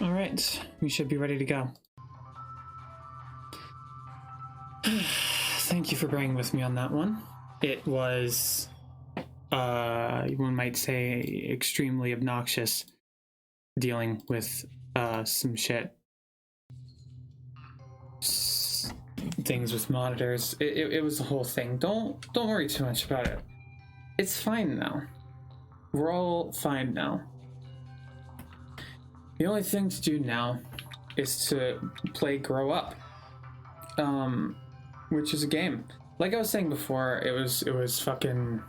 All right, we should be ready to go. Thank you for bearing with me on that one. It was, one might say, extremely obnoxious dealing with some shit. Things with monitors. It was the whole thing. Don't worry too much about it. It's fine now. We're all fine now. The only thing to do now is to play Grow Up, which is a game. Like I was saying before, it was fucking.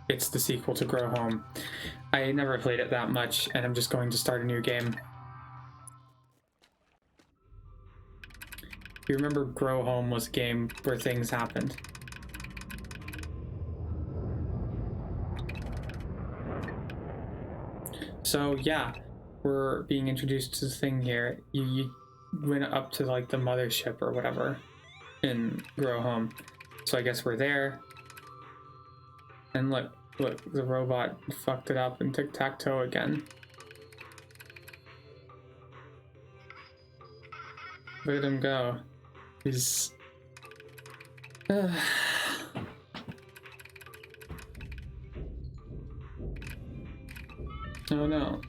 It's the sequel to Grow Home. I never played it that much, and I'm just going to start a new game. You remember Grow Home was a game where things happened. So yeah, we're being introduced to the thing here. You went up to like the mothership or whatever in Grow Home. So I guess we're there. And look, the robot fucked it up in tic-tac-toe again. Look at him go. He's... Oh no.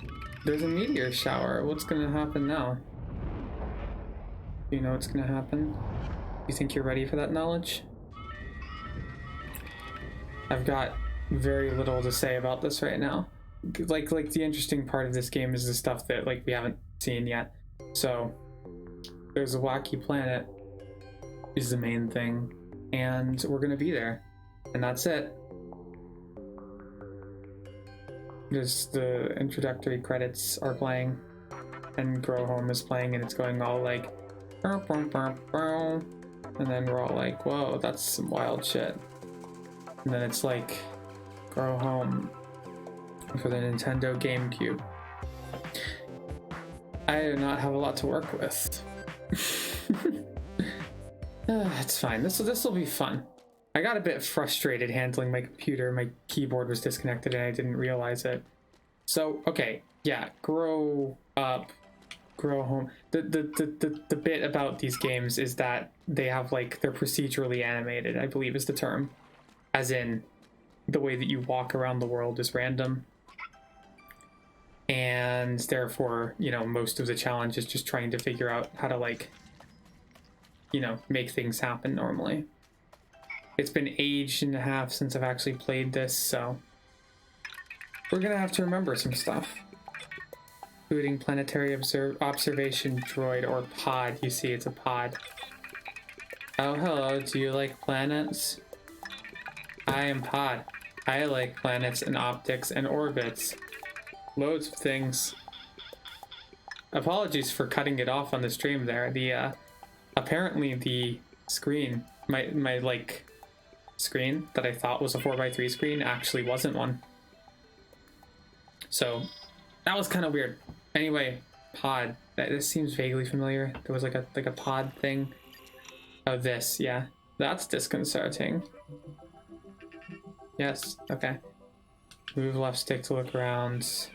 There's a meteor shower. What's gonna happen now? Do you know what's gonna happen? You think you're ready for that knowledge? I've got very little to say about this right now. Like the interesting part of this game is the stuff that like we haven't seen yet. So there's a wacky planet is the main thing, and we're gonna be there, and that's it. Just the introductory credits are playing, and Grow Home is playing, and it's going all like, and then we're all like, whoa, that's some wild shit. And then it's like, Grow Home for the Nintendo GameCube. I do not have a lot to work with. It's fine. This will be fun. I got a bit frustrated handling my computer. My keyboard was disconnected and I didn't realize it. So, okay, yeah, Grow Up, Grow Home. The bit about these games is that they have like, they're procedurally animated, I believe is the term. As in, the way that you walk around the world is random. And therefore, you know, most of the challenge is just trying to figure out how to like, you know, make things happen normally. It's been age and a half since I've actually played this, so we're gonna have to remember some stuff. Including planetary observation droid, or pod. You see, it's a pod. Oh, hello, do you like planets? I am Pod. I like planets and optics and orbits. Loads of things. Apologies for cutting it off on the stream there. The, apparently the screen, my like, screen that I thought was a 4x3 screen actually wasn't one. So, that was kind of weird. Anyway, pod. This seems vaguely familiar. There was like a pod thing. Oh, this, yeah. That's disconcerting. Yes, okay. Move left stick to look around.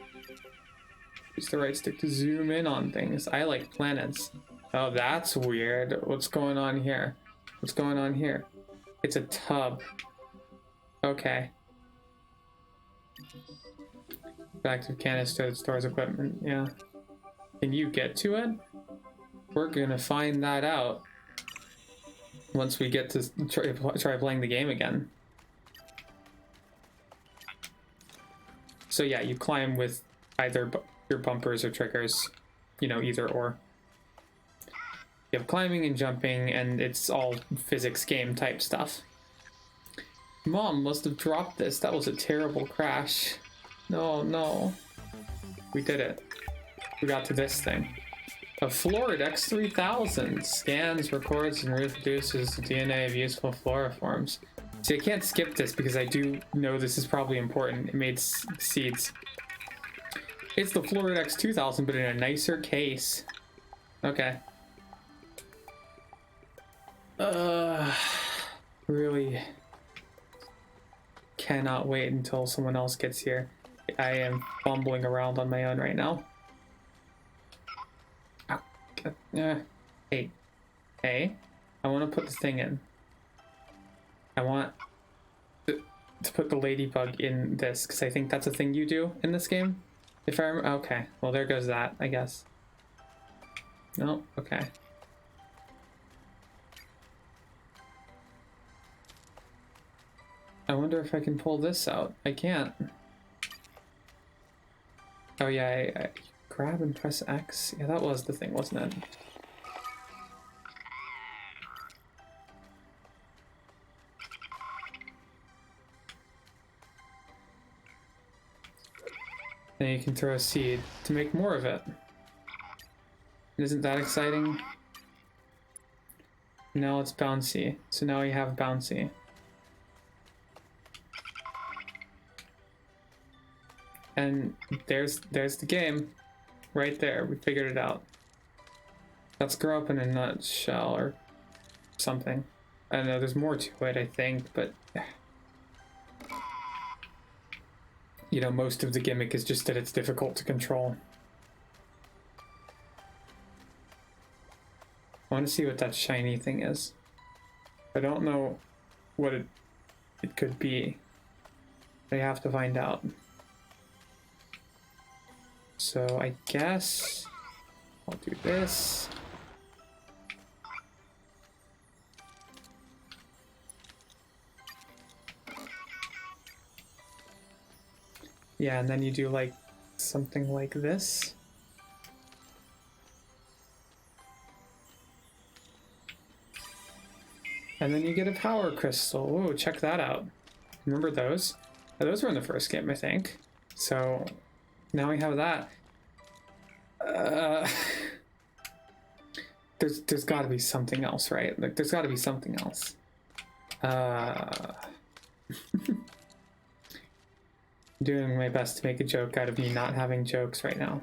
Use the right stick to zoom in on things. I like planets. Oh, that's weird. What's going on here? What's going on here? It's a tub. Okay. Active canister that stores equipment. Yeah. Can you get to it? We're gonna find that out once we get to try playing the game again. So yeah, you climb with either your bumpers or triggers, you know, either or. You have climbing and jumping, and it's all physics game type stuff. Mom must have dropped this. That was a terrible crash. No. We did it. We got to this thing. A Floridex 3000 scans, records, and reproduces the DNA of useful floriforms. See, I can't skip this because I do know this is probably important. It made seeds. It's the Floridex 2000, but in a nicer case. Okay. Really cannot wait until someone else gets here. I am fumbling around on my own right now. Hey, hey, I want to put the thing in. I want to put the ladybug in this, because I think that's a thing you do in this game. If I remember, okay, well there goes that, I guess. No, okay. I wonder if I can pull this out. I can't. Oh yeah, I grab and press X. Yeah, that was the thing, wasn't it? Then you can throw a seed to make more of it. Isn't that exciting? Now it's bouncy. So now you have bouncy. And there's the game. Right there. We figured it out. Let's grow up in a nutshell or something. I don't know, there's more to it, I think, but you know, most of the gimmick is just that it's difficult to control. I want to see what that shiny thing is. I don't know what it could be. I have to find out. So I guess I'll do this. Yeah, and then you do like something like this. And then you get a power crystal. Ooh, check that out. Remember those? Oh, those were in the first game, I think. So now we have that. There's got to be something else, right? Like, there's got to be something else. Doing my best to make a joke out of me not having jokes right now.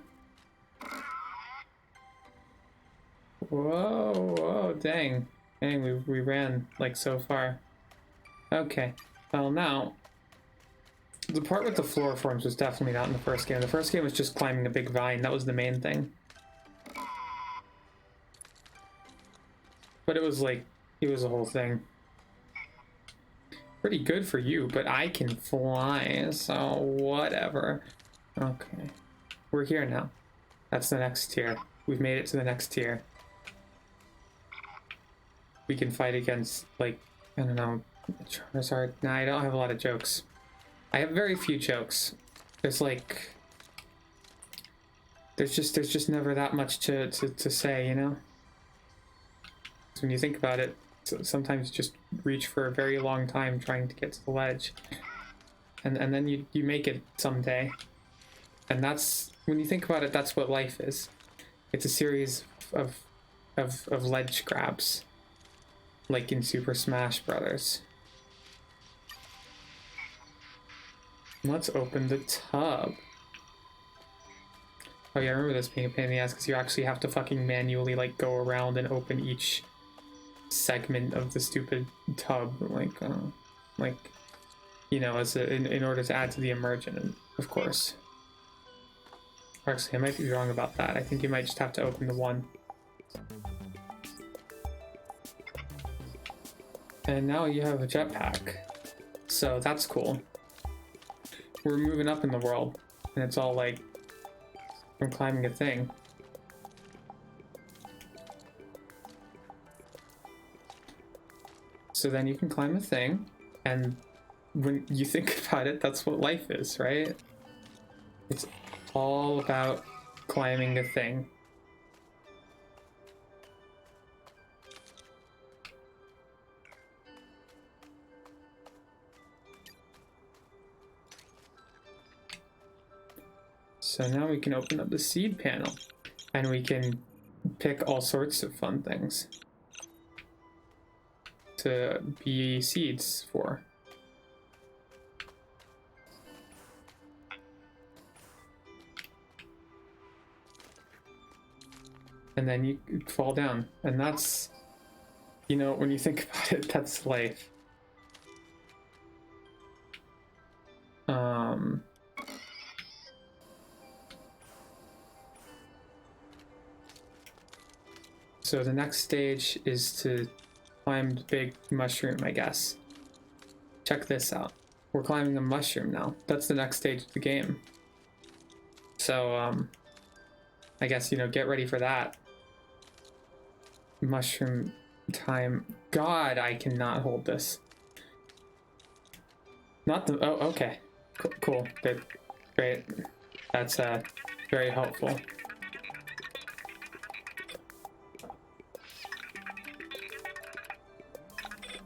Whoa, whoa, dang. Dang, we ran, like, so far. Okay, well now, the part with the fluoroforms was definitely not in the first game. The first game was just climbing a big vine. That was the main thing. But it was like, it was a whole thing. Pretty good for you, but I can fly, so whatever. Okay. We're here now. That's the next tier. We've made it to the next tier. We can fight against, like, I don't know, Charizard. Nah, I don't have a lot of jokes. I have very few jokes. There's like... There's just never that much to say, you know? So when you think about it, sometimes you just reach for a very long time trying to get to the ledge. And then you make it someday. And that's, when you think about it, that's what life is. It's a series of ledge grabs. Like in Super Smash Brothers. Let's open the tub. Oh yeah, I remember this being a pain in the ass because you actually have to fucking manually like go around and open each segment of the stupid tub, like you know, as in order to add to the immersion, of course. Actually, I might be wrong about that. I think you might just have to open the one. And now you have a jetpack, so that's cool. We're moving up in the world, and it's all like from climbing a thing. So then you can climb a thing, and when you think about it, that's what life is, right? It's all about climbing a thing. So now we can open up the seed panel, and we can pick all sorts of fun things to be seeds for. And then you fall down, and that's, you know, when you think about it, that's life. So the next stage is to climb the big mushroom, I guess. Check this out. We're climbing a mushroom now. That's the next stage of the game. So, I guess, you know, get ready for that. Mushroom time. God, I cannot hold this. Not the... Oh, okay. Cool. Good. Great. That's, very helpful.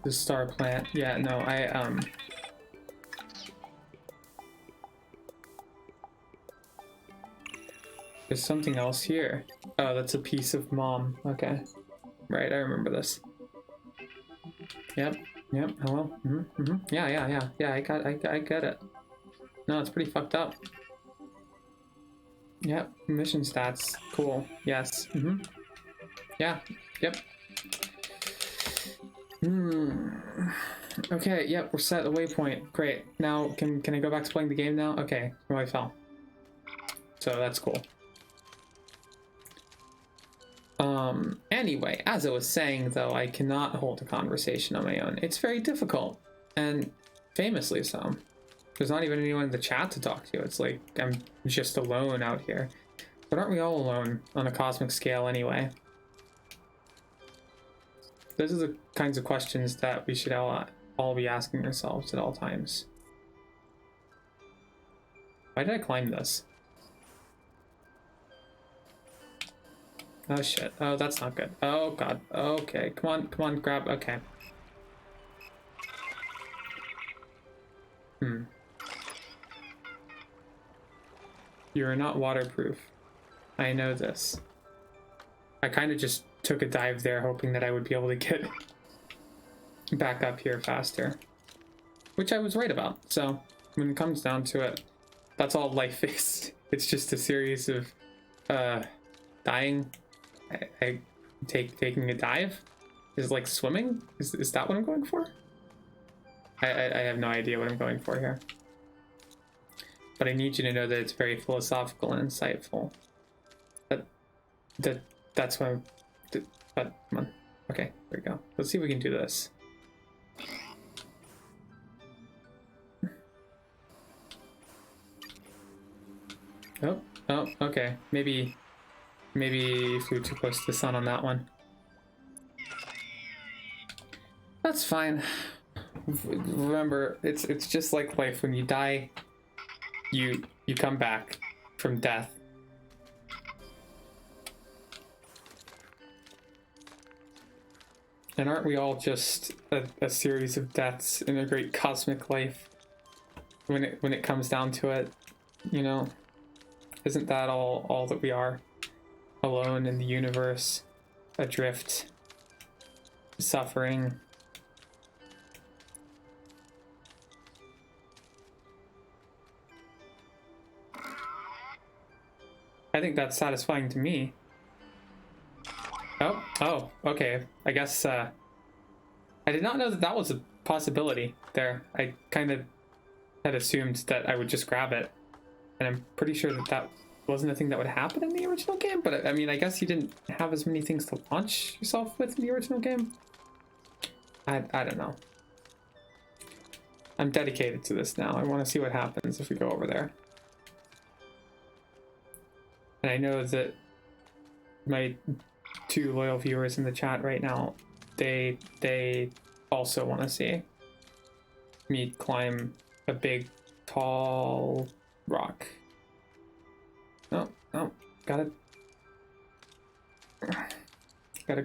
The star plant. Yeah, no, there's something else here. Oh, that's a piece of mom. Okay. Right, I remember this. Yep. Hello. Yeah, I get it. No, it's pretty fucked up. Yep. Mission stats. Cool. Yes. Yeah. Yep. Okay, yep, we're set at the waypoint. Great. Now, can I go back to playing the game now? Okay, well, I fell. So that's cool. Anyway, as I was saying, though, I cannot hold a conversation on my own. It's very difficult, and famously so. There's not even anyone in the chat to talk to. It's like I'm just alone out here. But aren't we all alone on a cosmic scale anyway? Those are the kinds of questions that we should all be asking ourselves at all times. Why did I climb this? Oh shit. Oh, that's not good. Oh god. Okay. Come on, grab. Okay. You're not waterproof. I know this. I kind of just took a dive there hoping that I would be able to get back up here faster. Which I was right about. So, when it comes down to it, that's all life is. It's just a series of dying. Taking a dive? Is it like swimming? Is that what I'm going for? I have no idea what I'm going for here. But I need you to know that it's very philosophical and insightful. That's why but come on. Okay, there we go. Let's see if we can do this. Oh, okay. Maybe flew too close to the sun on that one. That's fine. Remember, it's just like life. When you die, you come back from death. And aren't we all just a series of deaths in a great cosmic life? When it comes down to it, you know, isn't that all that we are? Alone in the universe, adrift, suffering. I think that's satisfying to me. Oh, okay. I guess, I did not know that that was a possibility there. I kind of had assumed that I would just grab it. And I'm pretty sure that that wasn't a thing that would happen in the original game, but I mean, I guess you didn't have as many things to launch yourself with in the original game. I don't know. I'm dedicated to this now. I want to see what happens if we go over there. And I know that my 2 loyal viewers in the chat right now, they also want to see me climb a big, tall rock. Oh, gotta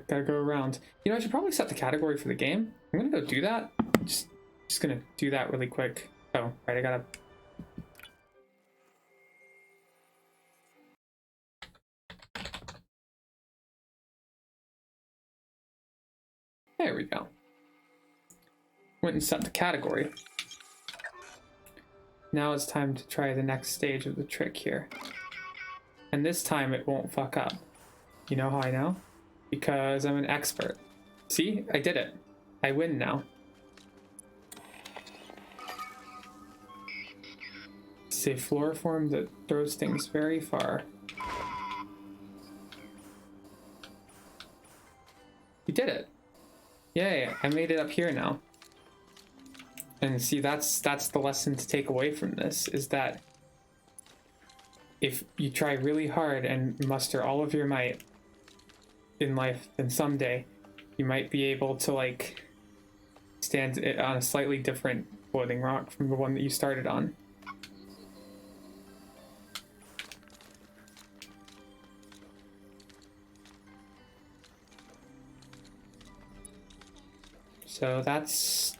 go around. You know, I should probably set the category for the game. I'm gonna go do that. Just gonna do that really quick. Oh, right, I gotta... There we go. Went and set the category. Now it's time to try the next stage of the trick here. And this time it won't fuck up. You know how I know? Because I'm an expert. See? I did it. I win now. It's a fluoroform that throws things very far. You did it. Yay, I made it up here now. And see, that's the lesson to take away from this, is that if you try really hard and muster all of your might in life, then someday you might be able to, like, stand on a slightly different floating rock from the one that you started on. So that's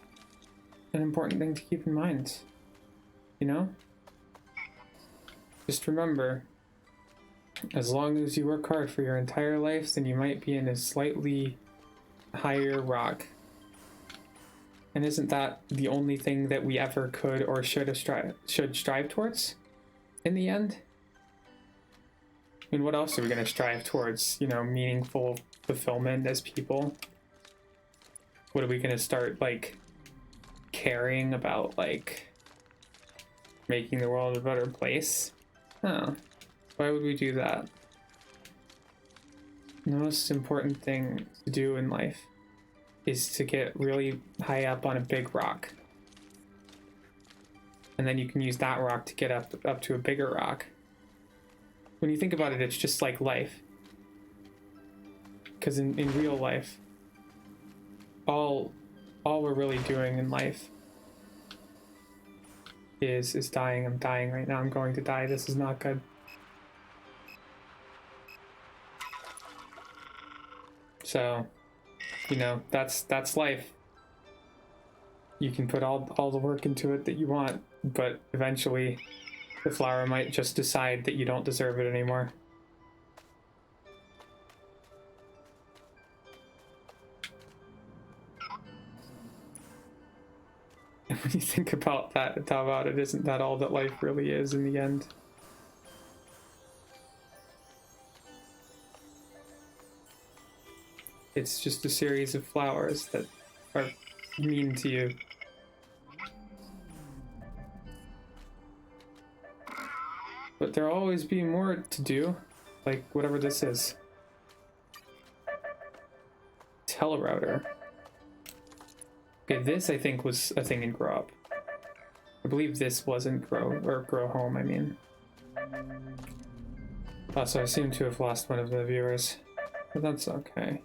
an important thing to keep in mind, you know? Just remember, as long as you work hard for your entire life, then you might be in a slightly higher rock. And isn't that the only thing that we ever could or should strive towards in the end? I mean, what else are we going to strive towards? You know, meaningful fulfillment as people? What are we going to start, like, caring about, like, making the world a better place? Oh, why would we do that? The most important thing to do in life is to get really high up on a big rock. And then you can use that rock to get up to a bigger rock. When you think about it, it's just like life. Because in real life, all we're really doing in life is dying. I'm dying right now. I'm going to die. This is not good. So, you know, that's life. You can put all the work into it that you want, but eventually the flower might just decide that you don't deserve it anymore. And when you think about it, isn't that all that life really is in the end? It's just a series of flowers that are mean to you. But there'll always be more to do, like whatever this is. Telerouter. Okay, this I think was a thing in Grow Up. I believe this wasn't Grow Home, I mean. So I seem to have lost one of the viewers, but that's okay.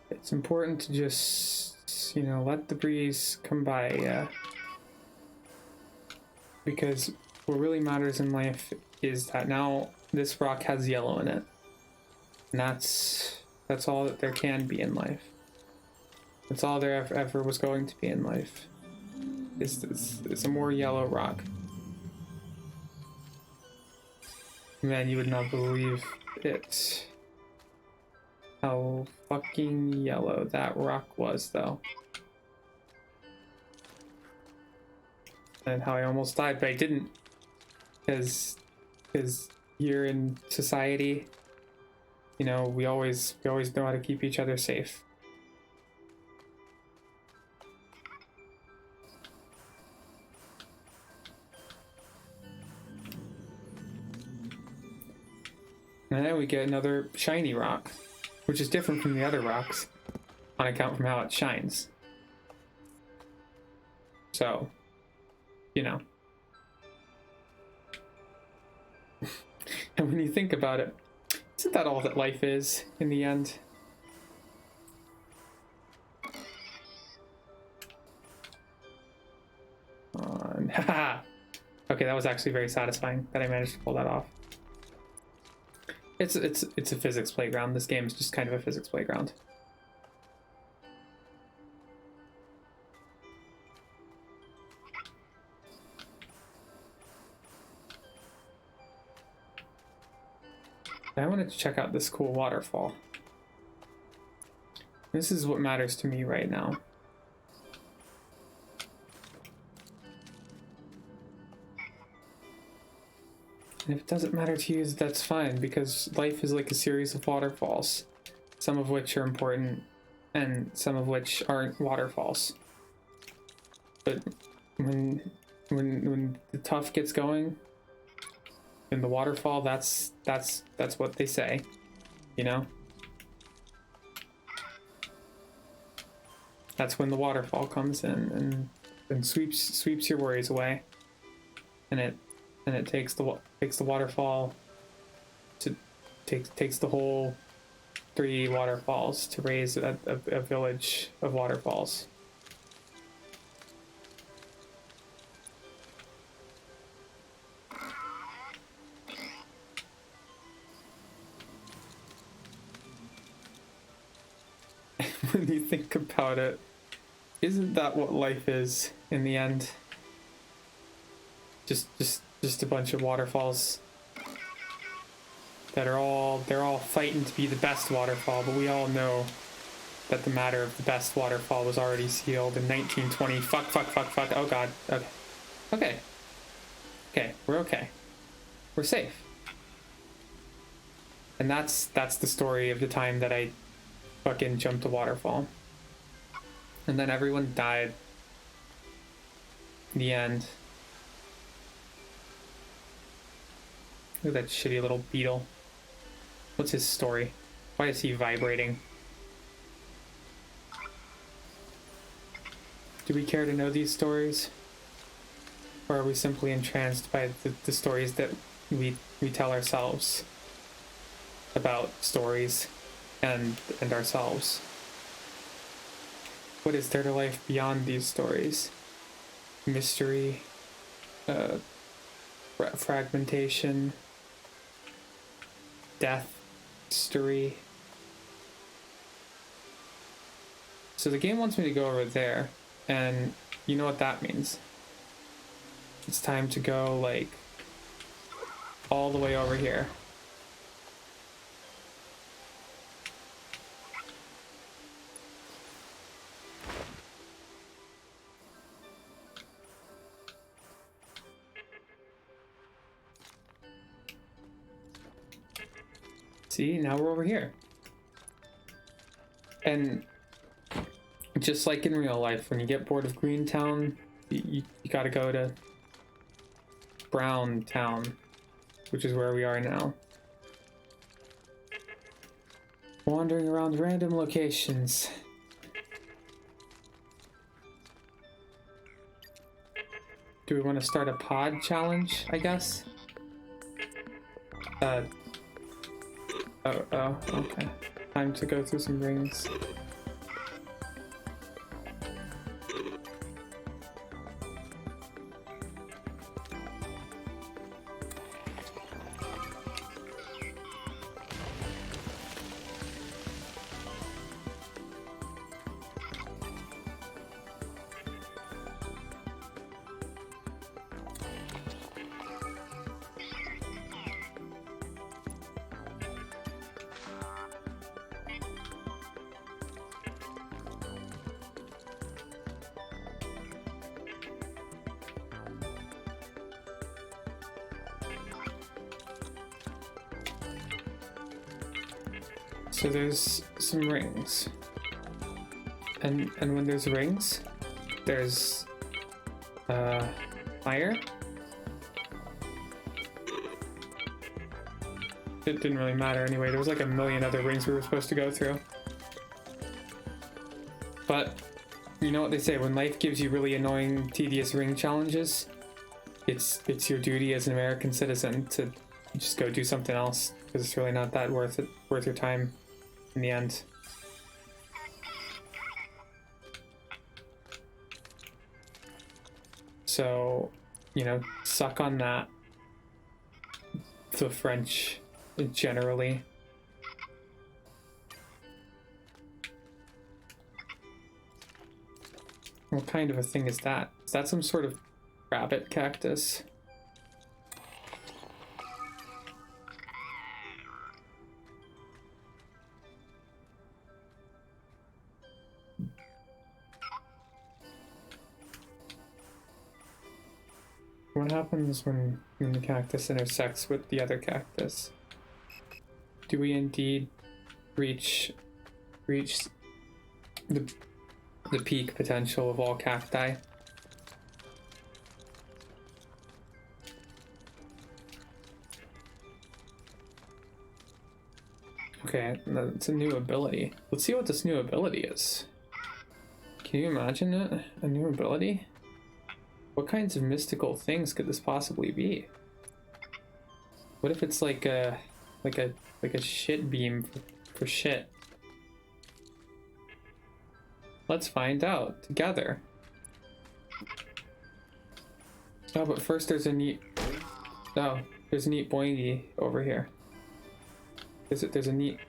It's important to just, you know, let the breeze come by, because what really matters in life is that now this rock has yellow in it, and that's all that there can be in life. That's all there ever was going to be in life. It's a more yellow rock. Man, you would not believe it. How fucking yellow that rock was, though. And how I almost died, but I didn't. Because here in society, you know, we always know how to keep each other safe. And then we get another shiny rock, which is different from the other rocks on account from how it shines. So, you know. And when you think about it, isn't that all that life is in the end? Haha. Okay, that was actually very satisfying that I managed to pull that off. It's a physics playground. This game is just kind of a physics playground. I wanted to check out this cool waterfall. This is what matters to me right now. And if it doesn't matter to you, that's fine, because life is like a series of waterfalls, some of which are important and some of which aren't waterfalls. But when the tough gets going in the waterfall, that's what they say, you know? That's when the waterfall comes in and sweeps your worries away, and it takes the waterfall to takes the whole 3 waterfalls to raise a village of waterfalls. When you think about it, isn't that what life is in the end? Just a bunch of waterfalls that are they're all fighting to be the best waterfall, but we all know that the matter of the best waterfall was already sealed in 1920. Fuck. Oh god. Okay, we're okay. We're safe. And that's the story of the time that I fucking jumped a waterfall. And then everyone died. In the end. Look at that shitty little beetle. What's his story? Why is he vibrating? Do we care to know these stories? Or are we simply entranced by the stories that we tell ourselves about stories and ourselves? What is there to life beyond these stories? Mystery, fragmentation, death, history. So the game wants me to go over there, and you know what that means. It's time to go, like, all the way over here. See, now we're over here. And just like in real life, when you get bored of Greentown, you gotta go to Brown Town, which is where we are now. Wandering around random locations. Do we want to start a pod challenge, I guess? Oh, okay. Time to go through some rings. So there's some rings, and when there's rings, there's fire. It didn't really matter anyway. There was like a million other rings we were supposed to go through. But you know what they say, when life gives you really annoying, tedious ring challenges, it's your duty as an American citizen to just go do something else, because it's really not that worth your time in the end. So, you know, suck on that. The French, generally. What kind of a thing is that? Is that some sort of rabbit cactus? what happens when the cactus intersects with the other cactus? Do we indeed reach the peak potential of all cacti? Okay, that's a new ability. Let's see what this new ability is. Can you imagine it? A new ability? What kinds of mystical things could this possibly be? What if it's like a shit beam for shit? Let's find out together. Oh, but first there's a neat boingy over here. There's a neat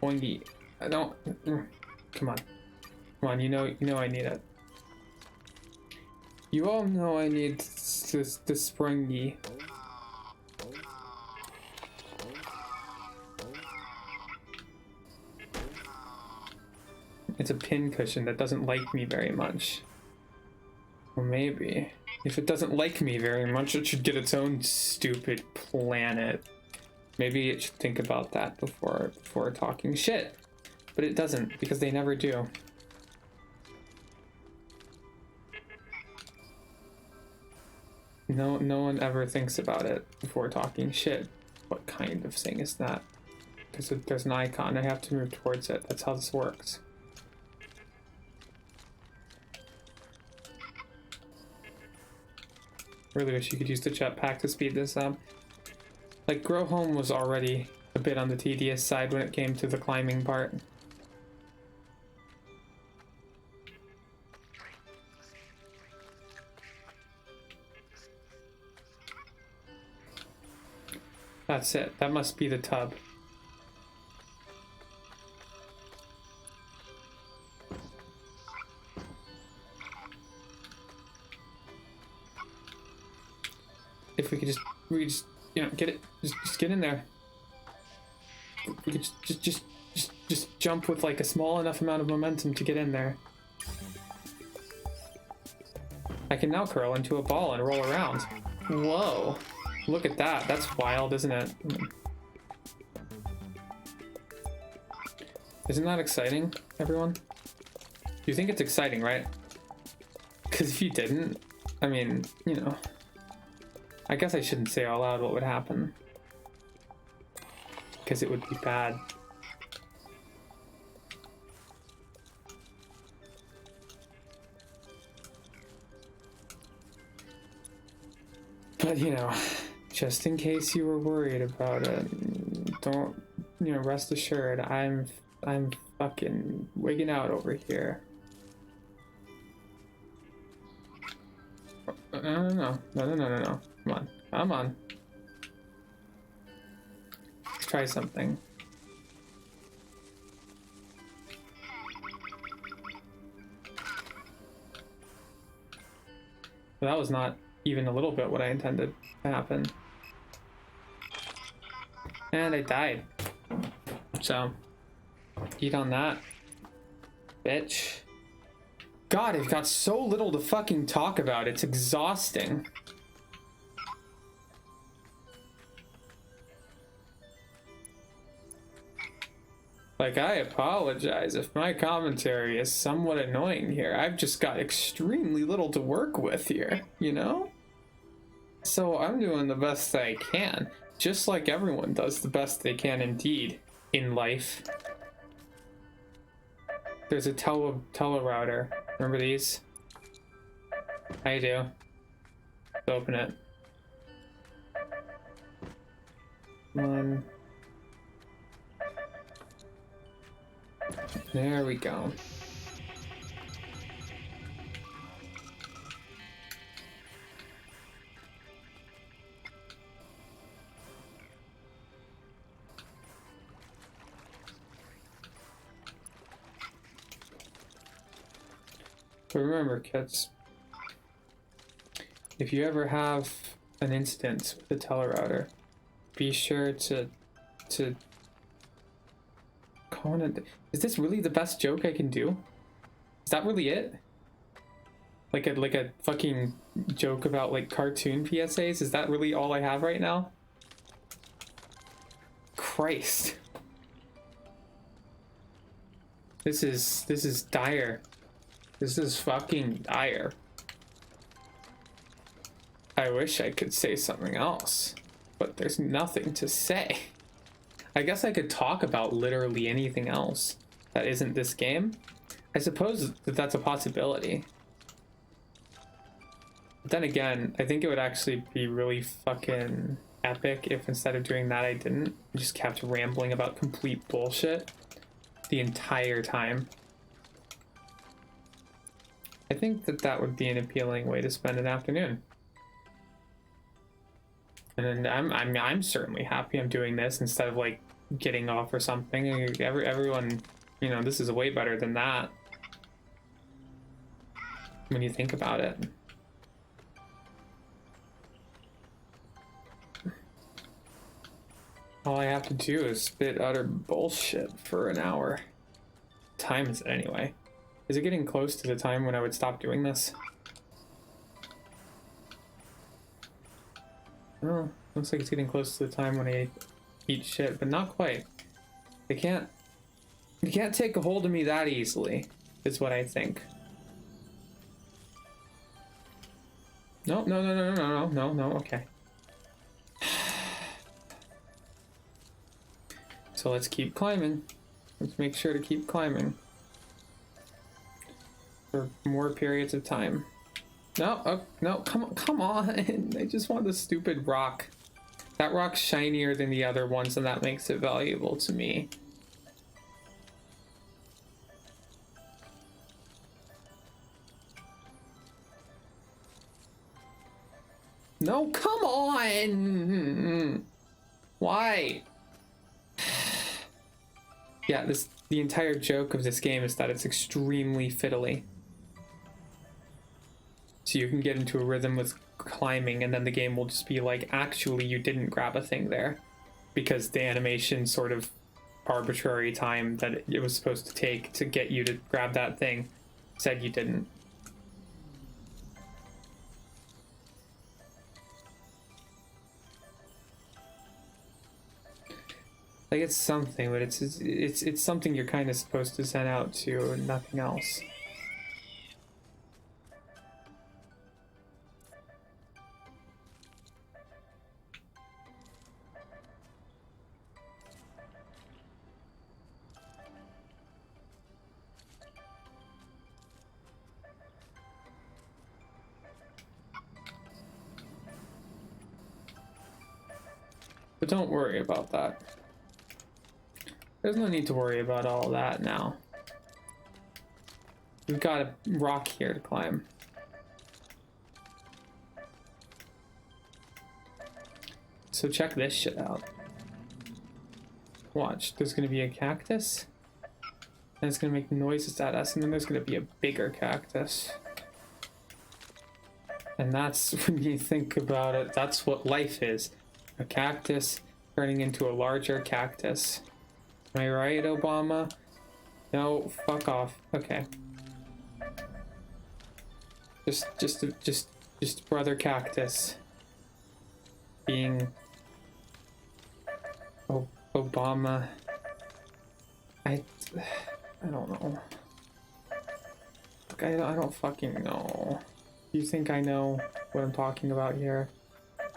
boingy. I don't. Come on. You know I need it. You all know I need this springy. It's a pin cushion that doesn't like me very much. Well, maybe. If it doesn't like me very much, it should get its own stupid planet. Maybe it should think about that before talking shit. But it doesn't, because they never do. No one ever thinks about it before talking shit. What kind of thing is that? There's an icon. I have to move towards it. That's how this works. Really wish you could use the jetpack to speed this up. Like, Grow Home was already a bit on the tedious side when it came to the climbing part. That's it. That must be the tub. If we could just get it, just get in there. If we could just jump with like a small enough amount of momentum to get in there. I can now curl into a ball and roll around. Whoa. Look at that. That's wild, isn't it? Isn't that exciting, everyone? You think it's exciting, right? Because if you didn't, I mean, you know, I guess I shouldn't say out loud what would happen. Because it would be bad. But, you know, just in case you were worried about it, don't, you know, rest assured, I'm fucking wigging out over here. No. Come on. Let's try something. That was not even a little bit what I intended to happen. And I died. So, eat on that, bitch. God, I've got so little to fucking talk about. It's exhausting. Like, I apologize if my commentary is somewhat annoying here. I've just got extremely little to work with here, you know? So I'm doing the best I can. Just like everyone does the best they can indeed in life. There's a telerouter. Remember these? I do. Let's open it. Come on. There we go. But remember, kids, if you ever have an instance with the telerouter, be sure to call it. Is this really the best joke I can do? Is that really it? Like a fucking joke about like cartoon PSAs? Is that really all I have right now? Christ. This is dire. This is fucking dire. I wish I could say something else, but there's nothing to say. I guess I could talk about literally anything else that isn't this game. I suppose that that's a possibility. But then again, I think it would actually be really fucking epic if instead of doing that I didn't. I just kept rambling about complete bullshit the entire time. I think that that would be an appealing way to spend an afternoon. And I'm certainly happy I'm doing this instead of like getting off or something. Everyone, you know, this is way better than that when you think about it. All I have to do is spit utter bullshit for an hour. What time is it anyway? Is it getting close to the time when I would stop doing this? Oh, looks like it's getting close to the time when I eat shit, but not quite. You can't take a hold of me that easily, is what I think. No, okay. So let's keep climbing. Let's make sure to keep climbing. For more periods of time. No, oh, no, come on. I just want the stupid rock. That rock's shinier than the other ones, and that makes it valuable to me. No, come on! Why? Yeah, the entire joke of this game is that it's extremely fiddly. So you can get into a rhythm with climbing, and then the game will just be like, actually, you didn't grab a thing there. Because the animation sort of arbitrary time that it was supposed to take to get you to grab that thing said you didn't. Like, it's something, but it's something you're kind of supposed to send out to and nothing else. But don't worry about that. There's no need to worry about all that now. We've got a rock here to climb. So check this shit out. Watch, there's gonna be a cactus, and it's gonna make noises at us, and then there's gonna be a bigger cactus. And that's, when you think about it, that's what life is. A cactus turning into a larger cactus. Am I right, Obama? No, fuck off. Okay. Just brother cactus being Obama. I don't know. Look, I don't fucking know. You think I know what I'm talking about here?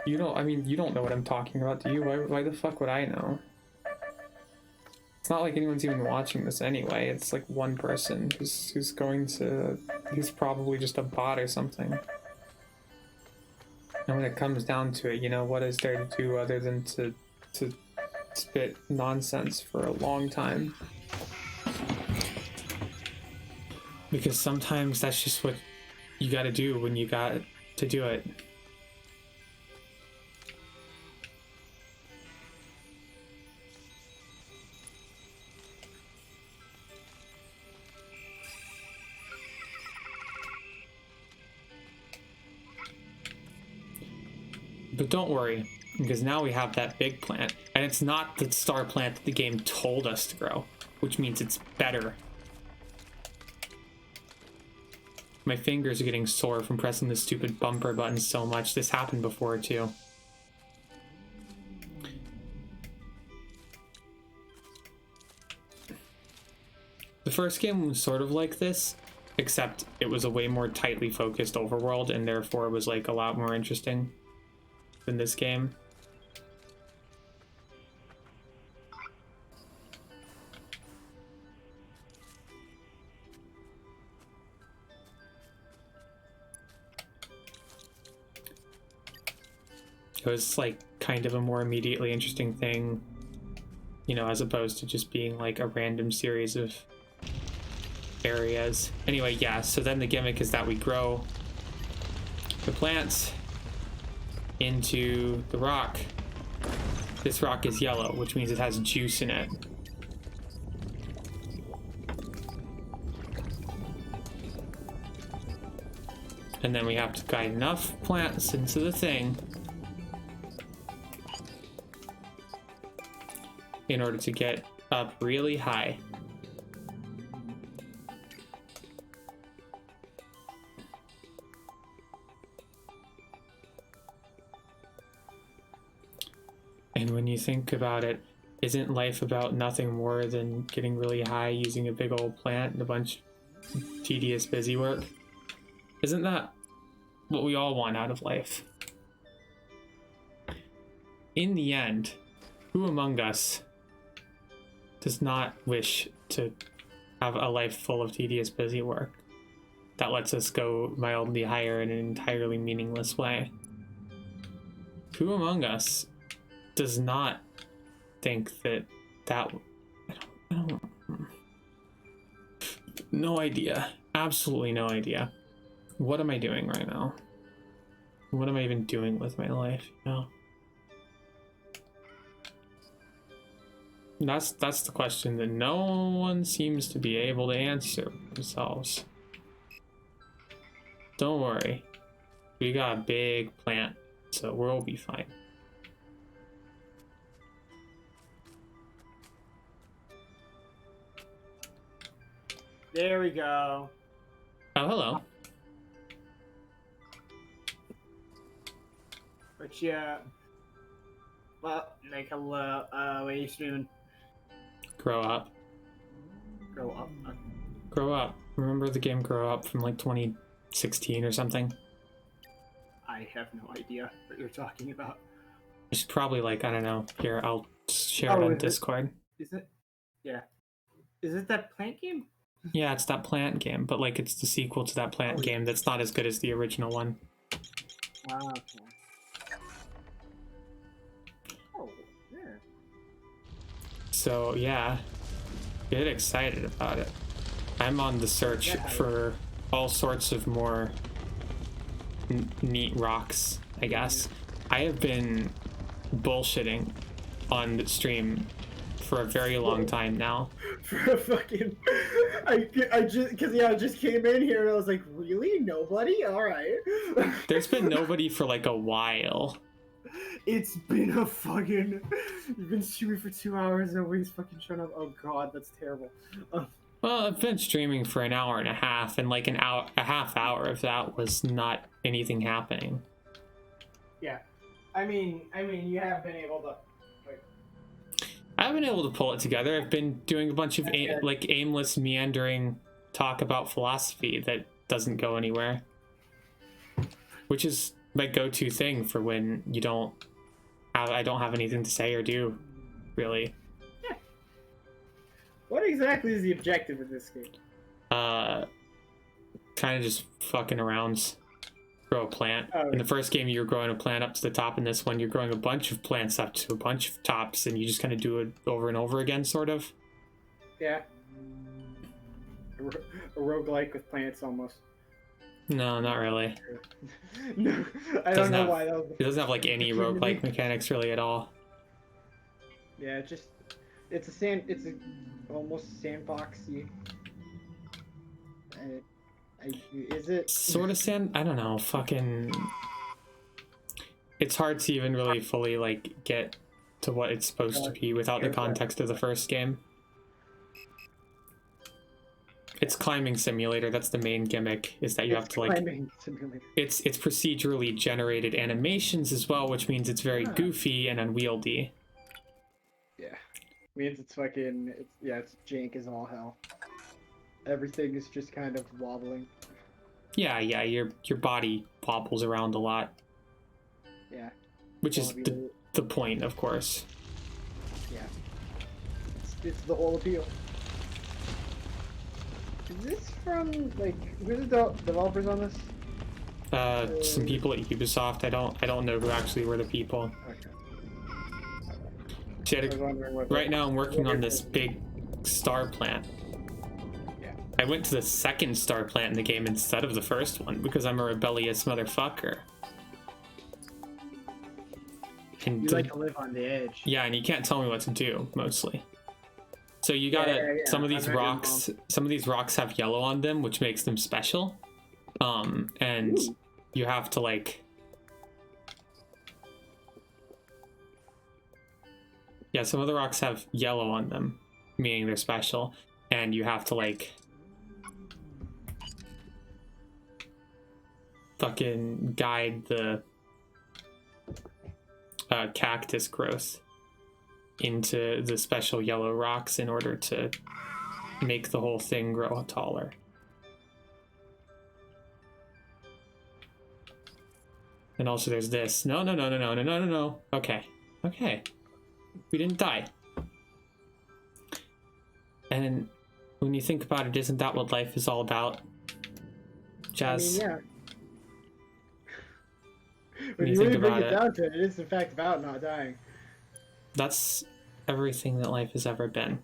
You don't. I mean, you don't know what I'm talking about, do you? Why the fuck would I know? It's not like anyone's even watching this anyway. It's like one person who's probably just a bot or something. And when it comes down to it, you know, what is there to do other than to spit nonsense for a long time? Because sometimes that's just what you gotta do when you got to do it. But don't worry, because now we have that big plant, and it's not the star plant that the game told us to grow, which means it's better. My fingers are getting sore from pressing the stupid bumper button so much. This happened before too. The first game was sort of like this, except it was a way more tightly focused overworld, and therefore it was like a lot more interesting than this game. It was like kind of a more immediately interesting thing, you know, as opposed to just being like a random series of areas. Anyway, yeah, so then the gimmick is that we grow the plants into the rock. This rock is yellow, which means it has juice in it. And then we have to guide enough plants into the thing in order to get up really high. And when you think about it, isn't life about nothing more than getting really high using a big old plant and a bunch of tedious busy work? Isn't that what we all want out of life? In the end, who among us does not wish to have a life full of tedious busy work that lets us go mildly higher in an entirely meaningless way? Who among us does not think that I don't no idea, absolutely no idea. What am I doing right now? What am I even doing with my life, you know? That's the question that no one seems to be able to answer themselves. Don't worry, we got a big plant, so we'll be fine. There we go. Oh, hello. But yeah. Well, like, hello. What are you streaming? Grow up. Grow up. Grow up. Remember the game Grow Up from like 2016 or something? I have no idea what you're talking about. It's probably like, I don't know. Here, I'll share it Oh, on is it? Discord. Is it? Yeah. Is it that plant game? Yeah, it's that plant game, but like it's the sequel to that plant game that's not as good as the original one. Okay. Oh, yeah. So yeah, get excited about it. I'm on the search for all sorts of more neat rocks, I guess. I have been bullshitting on the stream for a very long time now. For a fucking, I just came in here and I was like, really? Nobody? All right. There's been nobody for like a while. It's been a fucking. You've been streaming for 2 hours and nobody's fucking shown up. Oh god, that's terrible. Well, I've been streaming for an hour and a half, and like a half hour of that was not anything happening. Yeah, I mean, you have been able to. I've been able to pull it together. I've been doing a bunch of like aimless, meandering talk about philosophy that doesn't go anywhere, which is my go-to thing for when I don't have anything to say or do, really. Yeah. What exactly is the objective of this game? Kind of just fucking around. Grow a plant. Oh, in the first game, you were growing a plant up to the top. In this one, you're growing a bunch of plants up to a bunch of tops, and you just kind of do it over and over again, sort of. Yeah. A roguelike with plants, almost. No, not really. No, I don't know why. It doesn't have like any roguelike mechanics really at all. Yeah, it's almost sandboxy. Is it sort of I don't know, fucking it's hard to even really fully like get to what it's supposed to be without the context of the first game. it's climbing simulator. That's the main gimmick, is that you have to like Climbing simulator. it's procedurally generated animations as well, which means it's very goofy and unwieldy. Yeah. Means it's fucking it's jank as all hell. Everything is just kind of wobbling. Yeah, your body wobbles around a lot. Yeah. Which is the point, of course. Yeah. It's the whole appeal. Is this from, like, who's the developers on this? Some people at Ubisoft. I don't know who actually were the people. Okay. See, right now I'm working on this big star plant. Yeah. I went to the second star plant in the game instead of the first one because I'm a rebellious motherfucker. And You like to live on the edge. yeah, and you can't tell me what to do, mostly. So you gotta, some of these rocks have yellow on them, which makes them special. And Ooh. you have to like, yeah, some of the rocks have yellow on them, meaning they're special, and you have to like fucking guide the cactus growth into the special yellow rocks in order to make the whole thing grow taller. And also there's this. No. Okay. We didn't die. And when you think about it, isn't that what life is all about? Jazz? I mean, yeah. When When you you think really bring about it it, down to it, it is in fact about not dying. that's everything that life has ever been.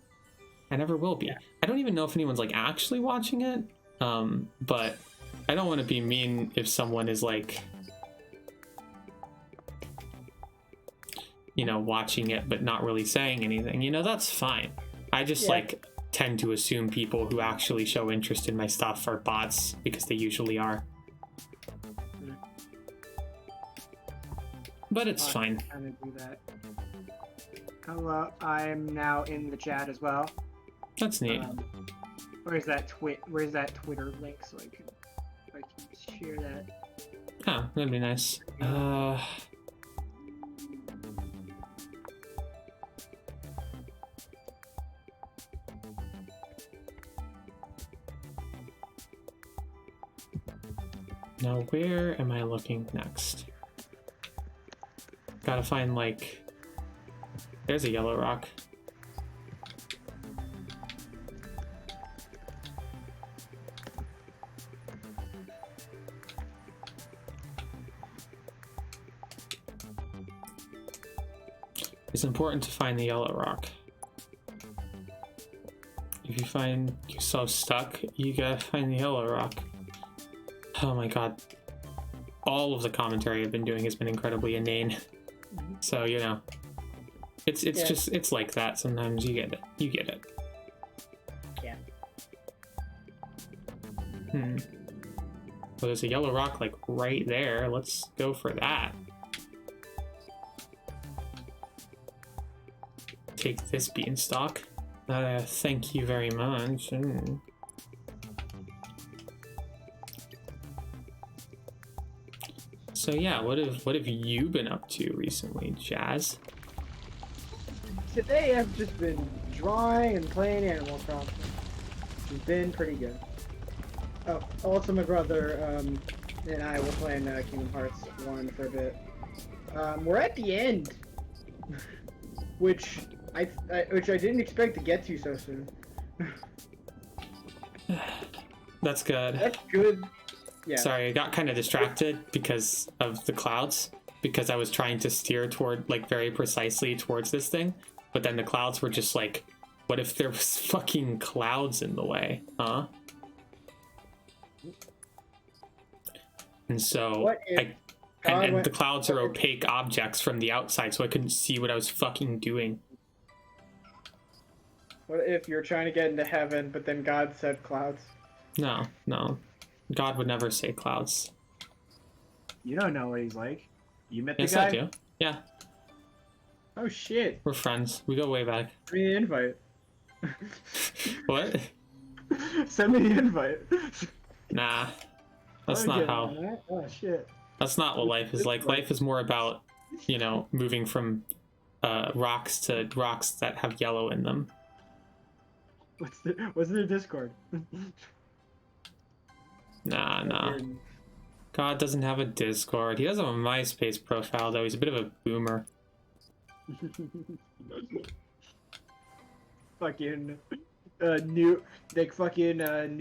And ever will be. Yeah. I don't even know if anyone's like actually watching it. But I don't want to be mean if someone is like, you know, watching it but not really saying anything. You know, that's fine. I just like tend to assume people who actually show interest in my stuff are bots because they usually are. But it's fine. Kind of do that. Hello, I'm now in the chat as well. That's neat. Where's that Twitter link so I can share that? Oh, that'd be nice. Now, where am I looking next? Gotta find, like... There's a yellow rock. It's important to find the yellow rock. If you find yourself stuck, you gotta find the yellow rock. Oh my god. All of the commentary I've been doing has been incredibly inane. So, you know. It's just, it's like that. Sometimes you get it. You get it. Yeah. Well, there's a yellow rock, like, right there. Let's go for that. Take this beanstalk. Thank you very much. So yeah, what have you been up to recently, Jazz? Today I've just been drawing and playing Animal Crossing. It's been pretty good. Oh, also my brother and I were playing Kingdom Hearts 1 for a bit. We're at the end, which I didn't expect to get to so soon. That's good. That's good. Yeah. Sorry, I got kind of distracted because of the clouds, because I was trying to steer toward, like, very precisely towards this thing, but then the clouds were just like, what if there was fucking clouds in the way, huh? And so What if and the clouds are opaque objects from the outside, so I couldn't see what I was fucking doing. What if you're trying to get into heaven, but then God said clouds? No. God would never say clouds. You don't know what he's like. You met the Yes, guy? I do. Yeah, Oh shit. we're friends. We go way back. Give me an invite. What? Send me the invite. Nah, that's I'm not getting how. on that. Oh shit. That's not what life is like. Life is more about, you know, moving from rocks to rocks that have yellow in them. What's their Discord? Nah. God doesn't have a Discord. He does have a MySpace profile, though. He's a bit of a boomer. Fucking new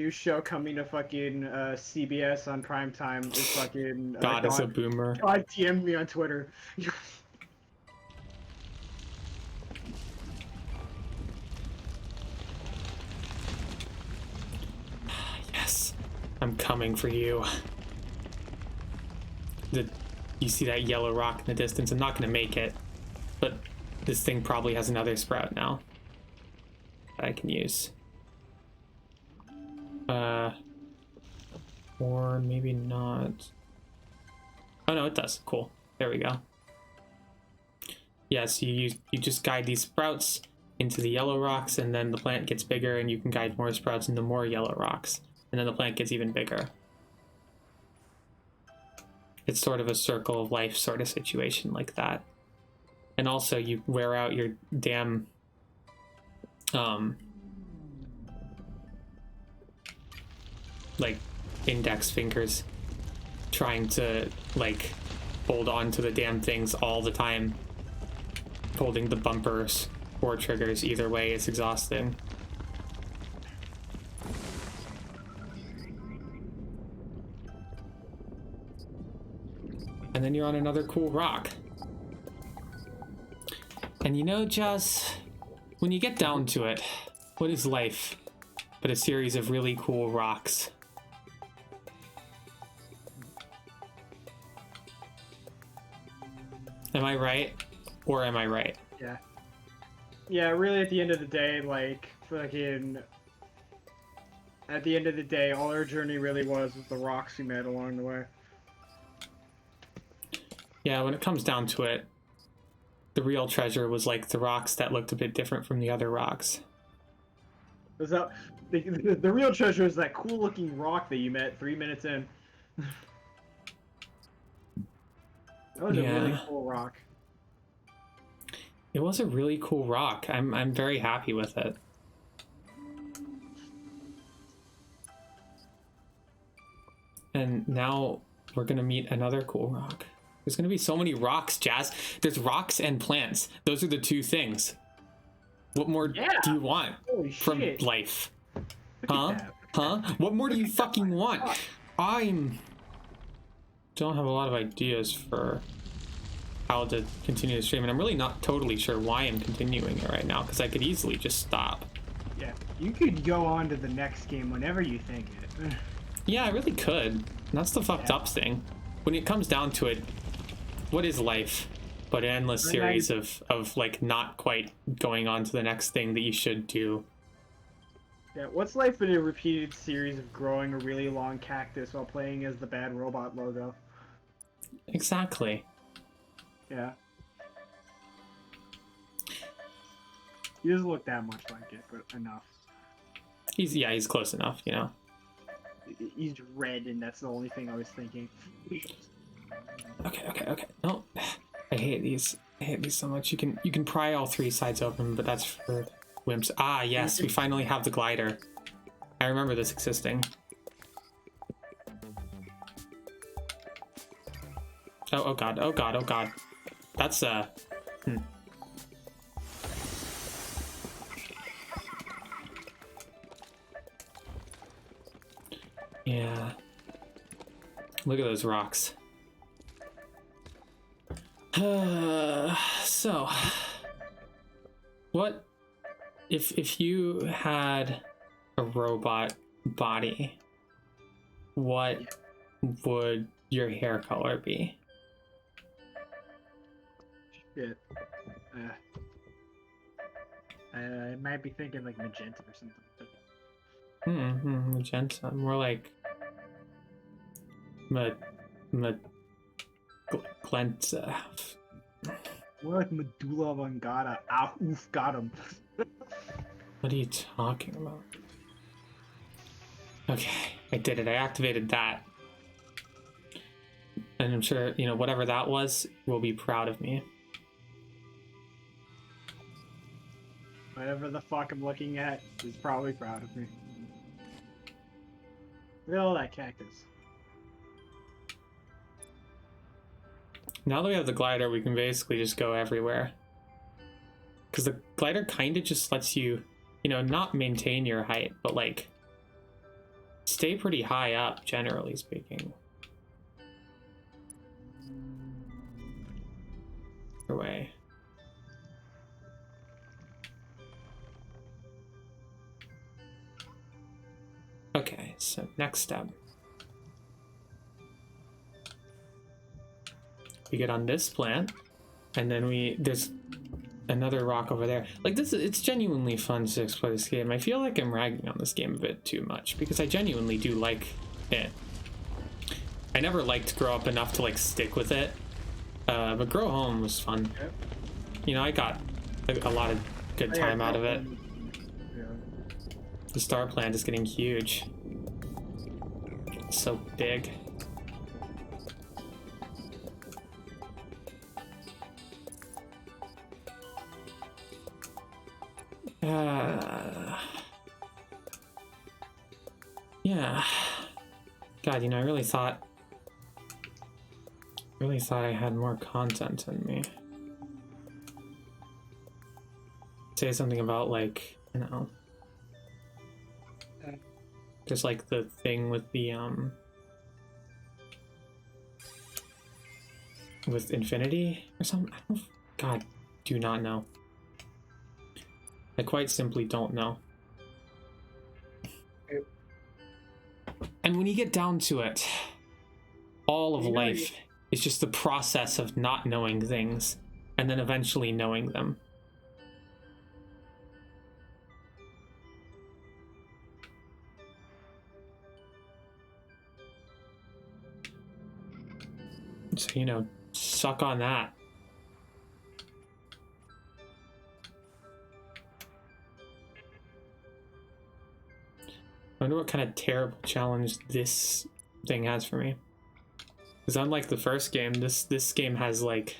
show coming to fucking CBS on prime time is fucking God is a boomer. God TM'd me on Twitter. Yes, I'm coming for you. You see that yellow rock in the distance? I'm not gonna make it, but this thing probably has another sprout now that I can use. Or maybe not. Oh no, it does. Cool. There we go. Yeah, so you just guide these sprouts into the yellow rocks, and then the plant gets bigger, and you can guide more sprouts into more yellow rocks, and then the plant gets even bigger. It's sort of a circle of life sort of situation like that. And also you wear out your damn like index fingers trying to like hold on to the damn things all the time. Holding the bumpers or triggers, either way, it's exhausting. And then you're on another cool rock. And you know, Jess, when you get down to it, what is life but a series of really cool rocks? Am I right? Or am I right? Yeah. Yeah, really at the end of the day, like, fucking... At the end of the day, all our journey really was the rocks we met along the way. Yeah, when it comes down to it, the real treasure was like the rocks that looked a bit different from the other rocks. Was that, the real treasure is that cool looking rock that you met 3 minutes in. That was a really cool rock. It was a really cool rock. I'm very happy with it. And now we're gonna meet another cool rock. There's gonna be so many rocks, Jazz. There's rocks and plants. Those are the two things. What more do you want from life? Huh? What more do you fucking want? Don't have a lot of ideas for how to continue the stream, and I'm really not totally sure why I'm continuing it right now, because I could easily just stop. Yeah, you could go on to the next game whenever you think it. Yeah, I really could. And that's the fucked up thing. When it comes down to it, what is life but an endless series of like not quite going on to the next thing that you should do? Yeah, what's life but a repeated series of growing a really long cactus while playing as the Bad Robot logo? Exactly. Yeah. He doesn't look that much like it, but enough. He's close enough, you know. He's red, and that's the only thing I was thinking. Okay. No, I hate these. I hate these so much. You can pry all three sides open, but that's for wimps. Ah, yes, we finally have the glider. I remember this existing. Oh god. That's Yeah. Look at those rocks. So, what if you had a robot body, what would your hair color be? Shit. I might be thinking like magenta or something. Magenta. More like glenta. More like medulla oblongata. Ah, oof, got him. What are you talking about? Okay, I did it. I activated that. And I'm sure, you know, whatever that was will be proud of me. Whatever the fuck I'm looking at is probably proud of me. Look at all that cactus. Now that we have the glider, we can basically just go everywhere. Because the glider kind of just lets you, you know, not maintain your height, but like stay pretty high up, generally speaking. Away. Okay, so next step. We get on this plant, and then there's another rock over there. Like this, it's genuinely fun to explore this game. I feel like I'm ragging on this game a bit too much because I genuinely do like it. I never liked Grow Up enough to like stick with it, but Grow Home was fun. Yep. You know, I got a lot of good time out of it. Yeah. The star plant is getting huge. It's so big. Yeah. God, you know, I really thought I had more content in me. Say something about like, you know, just like the thing with the with Infinity or something. I don't, God, do not know. I quite simply don't know. And when you get down to it, all of life is just the process of not knowing things and then eventually knowing them. So, you know, suck on that. I wonder what kind of terrible challenge this thing has for me. Because unlike the first game, this game has like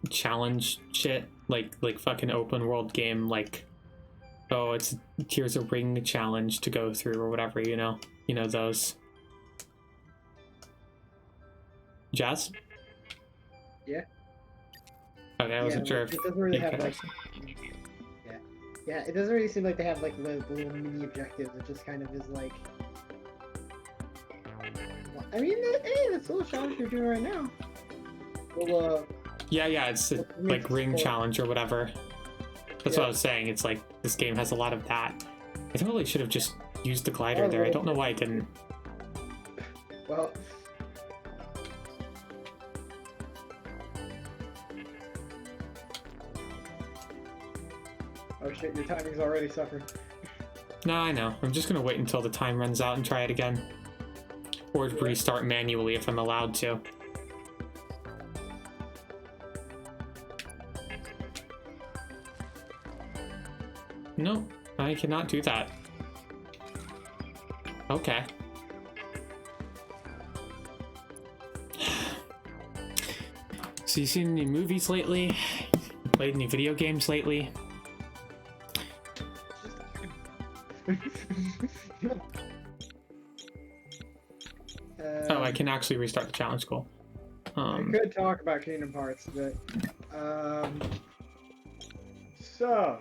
challenge shit, like fucking open world game, like, oh, it's here's a ring challenge to go through or whatever, you know those. Jazz? Yeah. Okay, I wasn't sure if it doesn't really you have could like, actually- yeah, it doesn't really seem like they have like the little mini objectives. It just kind of is like, well, I mean, hey, that's a little challenge you're doing right now. Well, yeah, it's a, like ring challenge or whatever. That's what I was saying. It's like this game has a lot of that. I totally should have just used the glider there. I don't know why I didn't. Well. Oh shit, your timing's already suffering. No, I know. I'm just gonna wait until the time runs out and try it again. Or restart manually if I'm allowed to. No, I cannot do that. Okay. So you seen any movies lately? Played any video games lately? Oh, I can actually restart the challenge. Cool. I could talk about Kingdom Hearts, but so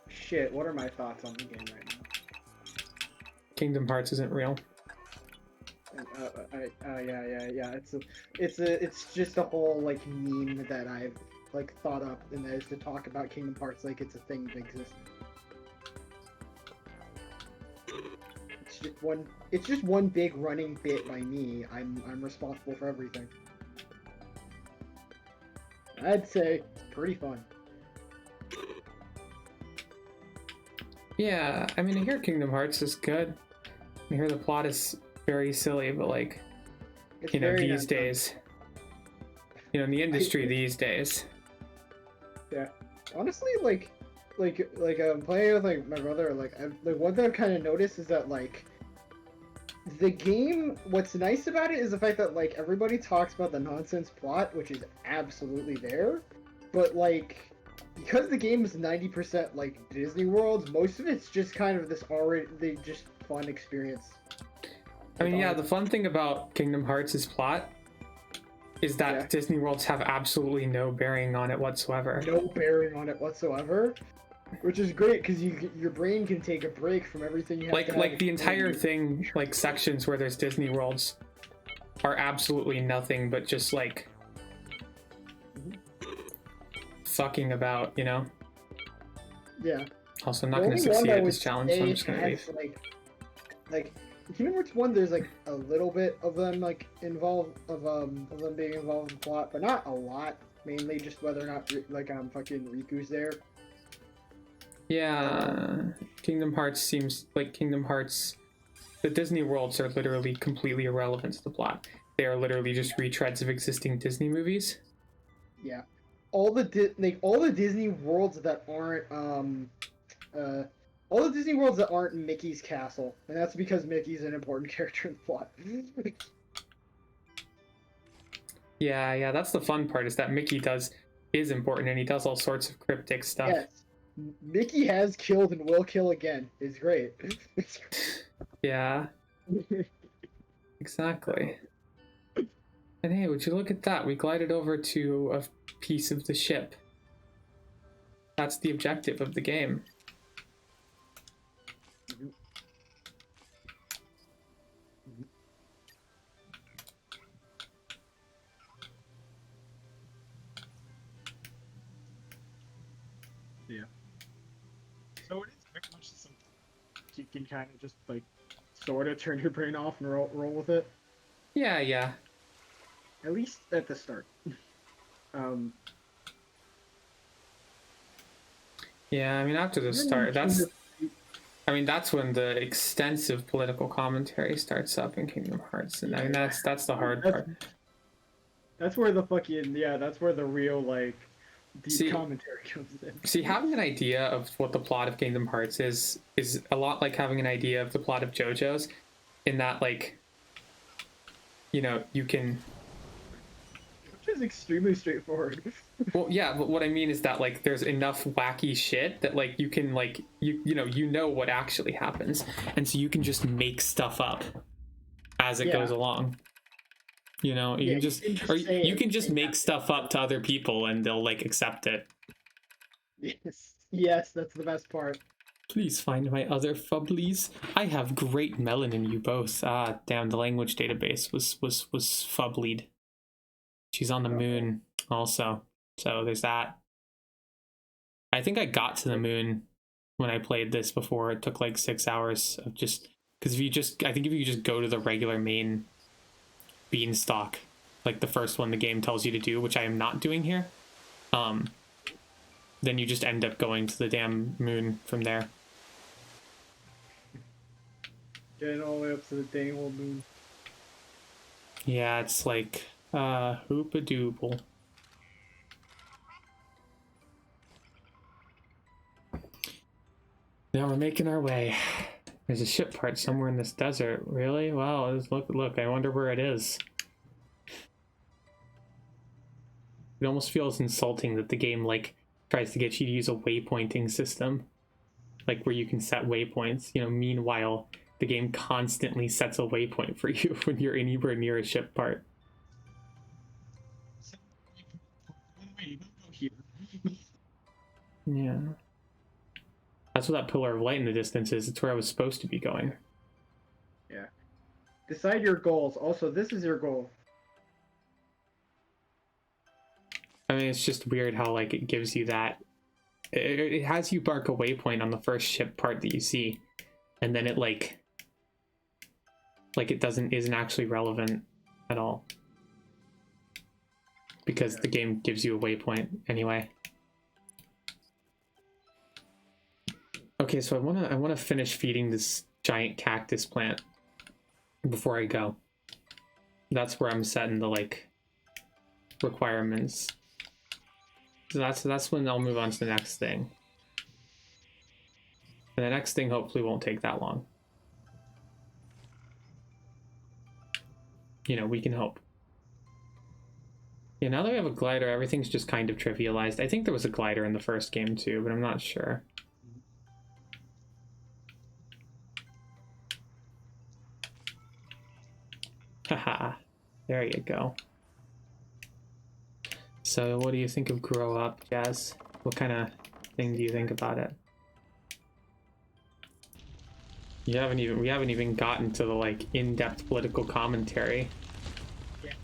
shit. What are my thoughts on the game right now? Kingdom Hearts isn't real. Yeah. It's just a whole like meme that I've like thought up, and that is to talk about Kingdom Hearts like it's a thing that exists. It's just one big running bit by me. I'm responsible for everything. I'd say it's pretty fun. Yeah, I mean, I hear Kingdom Hearts is good. I hear the plot is very silly, but like, It's you know, very these days, you know, in the industry these days. Yeah. honestly, playing with like my brother, like one thing I've kind of noticed is that like the game. What's nice about it is the fact that like everybody talks about the nonsense plot, which is absolutely there, but like because the game is 90% like Disney World, most of it's just kind of this already just fun experience. I mean, yeah, the fun thing about Kingdom Hearts' plot is that Disney Worlds have absolutely no bearing on it whatsoever. No bearing on it whatsoever, which is great because your brain can take a break from everything you have. Like the entire thing, like sections where there's Disney Worlds, are absolutely nothing but just like fucking about, you know. Yeah. Also, I'm not going to succeed at this challenge, so I'm just going to leave. Like Kingdom Hearts 1, there's like a little bit of them like involved of them being involved in the plot, but not a lot. Mainly just whether or not like fucking Riku's there. Yeah, Kingdom Hearts seems like Kingdom Hearts. The Disney worlds are literally completely irrelevant to the plot. They are literally just retreads of existing Disney movies. Yeah, all the Disney worlds that aren't all the Disney worlds that aren't Mickey's castle, and that's because Mickey's an important character in the plot. Yeah, that's the fun part, is that Mickey is important, and he does all sorts of cryptic stuff. Yes. Mickey has killed and will kill again. It's great. Yeah. Exactly. And hey, would you look at that? We glided over to a piece of the ship. That's the objective of the game. Yeah. So it is very much something you can kind of just like sort of turn your brain off and roll with it. Yeah. At least at the start. Yeah, I mean, after the start, that's when the extensive political commentary starts up in Kingdom Hearts, and I mean that's the hard part. That's where the fucking that's where the real like deep commentary comes in. See, having an idea of what the plot of Kingdom Hearts is a lot like having an idea of the plot of JoJo's, in that like, you know, you can. Which is extremely straightforward. Well, yeah, but what I mean is that like there's enough wacky shit that like you can like you know what actually happens, and so you can just make stuff up as it goes along. You know, you can just make stuff up to other people and they'll like accept it. Yes, that's the best part. Please find my other fubblies. I have great melon in you both. Ah, damn, the language database was fubblied. She's on the moon also, so there's that. I think I got to the moon when I played this before. It took like 6 hours of just because if you just go to the regular main beanstalk, like the first one the game tells you to do, which I am not doing here, then you just end up going to the damn moon from there. Getting all the way up to the dang old moon. Yeah, it's like hoopadoople. Now we're making our way. There's a ship part somewhere in this desert. Really? Wow, look, I wonder where it is. It almost feels insulting that the game like tries to get you to use a waypointing system. Like where you can set waypoints, you know, meanwhile the game constantly sets a waypoint for you when you're anywhere near a ship part. Yeah. That's what that pillar of light in the distance is. It's where I was supposed to be going. Yeah. Decide your goals. Also, this is your goal. I mean, it's just weird how like it gives you that. It has you mark a waypoint on the first ship part that you see, and then it like it isn't actually relevant at all because the game gives you a waypoint anyway. Okay, so I wanna finish feeding this giant cactus plant before I go. That's where I'm setting the like requirements. So that's when I'll move on to the next thing. And the next thing hopefully won't take that long. You know, we can hope. Yeah, now that we have a glider, everything's just kind of trivialized. I think there was a glider in the first game too, but I'm not sure. Haha, there you go. So what do you think of Grow Up, Jazz? What kind of thing do you think about it? We haven't even gotten to the like in-depth political commentary. Yeah.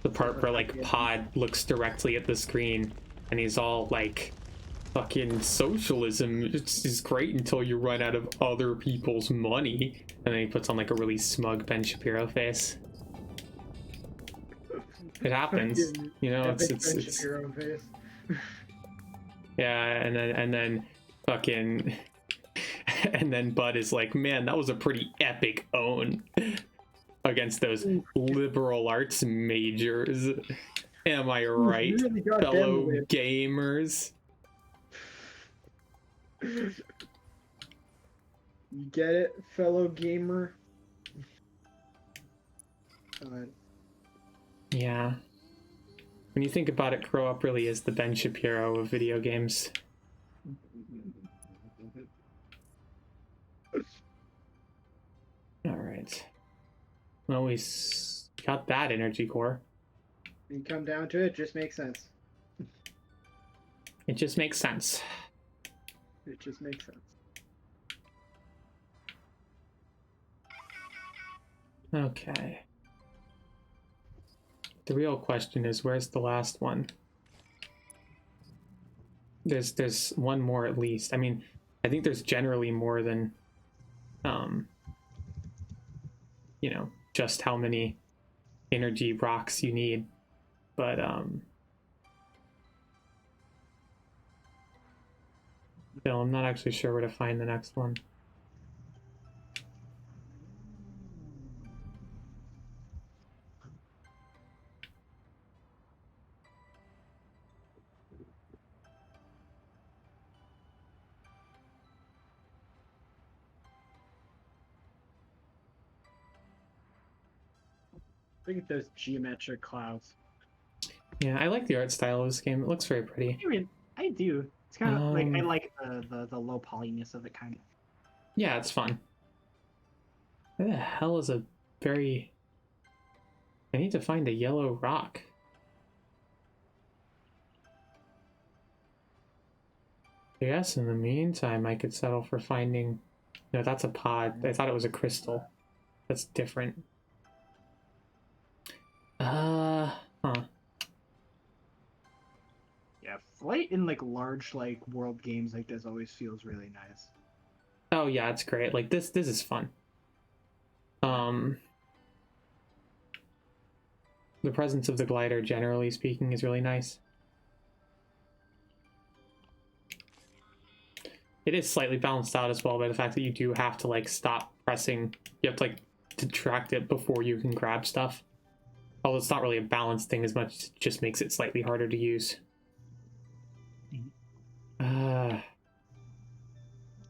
The part where like Pod looks directly at the screen and he's all like, fucking socialism is great until you run out of other people's money. And then he puts on like a really smug Ben Shapiro face. It happens, you know. It's Shapiro face. yeah, and then fucking and then Bud is like, man, that was a pretty epic own against those liberal arts majors. Am I right, really fellow gamers? You get it, fellow gamer? Yeah. When you think about it, Grow Up really is the Ben Shapiro of video games. Alright. Well, we got that energy core. When you come down to it, it just makes sense. It just makes sense. It just makes sense. Okay. The real question is, where's the last one? There's one more at least. I mean, I think there's generally more than, you know, just how many energy rocks you need. But, still, I'm not actually sure where to find the next one. Look at those geometric clouds. Yeah, I like the art style of this game. It looks very pretty. I mean, I do. It's kind of like I like the low polyness of it, kind of. Yeah, it's fun. Where the hell is a very... I need to find a yellow rock. I guess in the meantime, I could settle for finding... No, that's a pod. I thought it was a crystal. That's different. Huh. Yeah, flight in like large like world games like this always feels really nice. Oh yeah, it's great. Like this is fun. The presence of the glider, generally speaking, is really nice. It is slightly balanced out as well by the fact that you do have to like stop pressing. You have to like detract it before you can grab stuff. Although it's not really a balance thing as much, it just makes it slightly harder to use.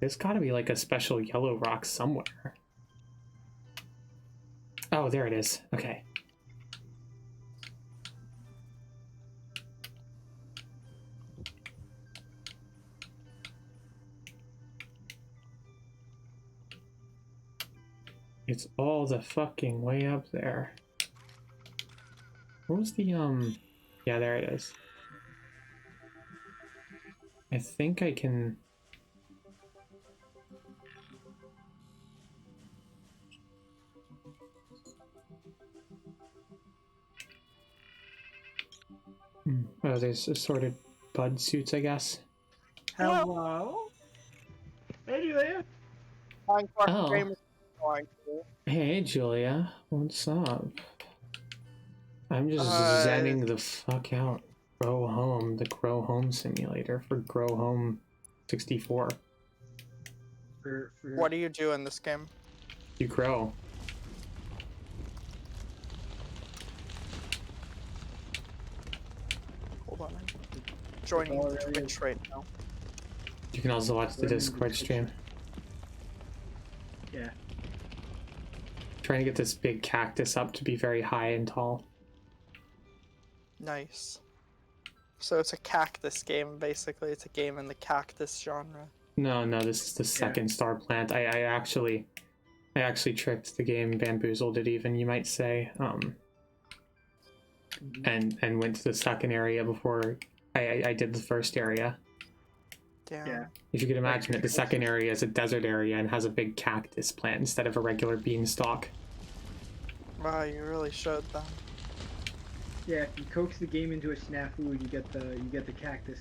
There's gotta be like a special yellow rock somewhere. Oh, there it is. Okay. It's all the fucking way up there. What was the, yeah, there it is. I think I can... Oh, there's assorted bud suits, I guess. Hello. Hey, Julia. Oh. Hey, Julia. What's up? I'm just zenning the fuck out. Grow Home, the Grow Home simulator for Grow Home 64. What do you do in this game? You grow. Hold on. joining all it really Twitch is. right now. You can also watch the Joining Discord Twitch. stream. Yeah. Trying to get this big cactus up to be very high and tall. Nice. So it's a cactus game, basically. It's a game in the cactus genre. No, this is the second star plant. I actually tricked the game, bamboozled it even, you might say. And went to the second area before I did the first area. Damn. Yeah. If you could imagine it, the second area is a desert area and has a big cactus plant instead of a regular beanstalk. Wow, you really showed them. Yeah, if you coax the game into a snafu, you get the cactus.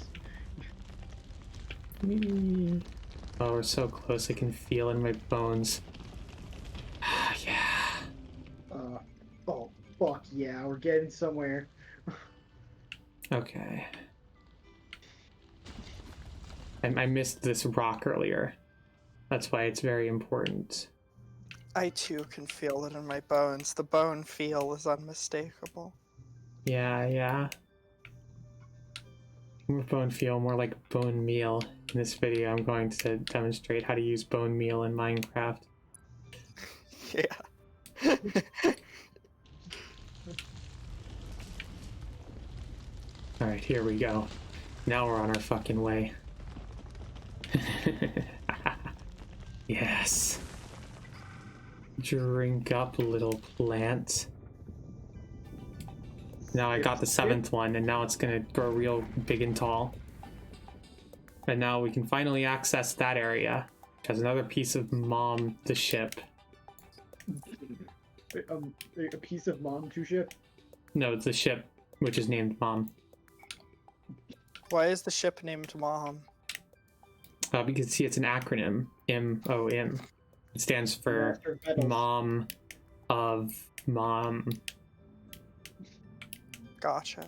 Oh, we're so close. I can feel it in my bones. Yeah. Oh, fuck yeah, we're getting somewhere. Okay. I missed this rock earlier. That's why it's very important. I too can feel it in my bones. The bone feel is unmistakable. Yeah. More bone feel, more like bone meal. In this video, I'm going to demonstrate how to use bone meal in Minecraft. Yeah. Alright, here we go. Now we're on our fucking way. Yes. Drink up, little plant. Now I got the 7th one, and now it's gonna grow real big and tall. And now we can finally access that area, which has another piece of Mom, the ship. A piece of Mom to ship? No, it's the ship, which is named Mom. Why is the ship named Mom? You can see it's an acronym, MOM. It stands for Master of Metals. Mom of Mom. Gotcha.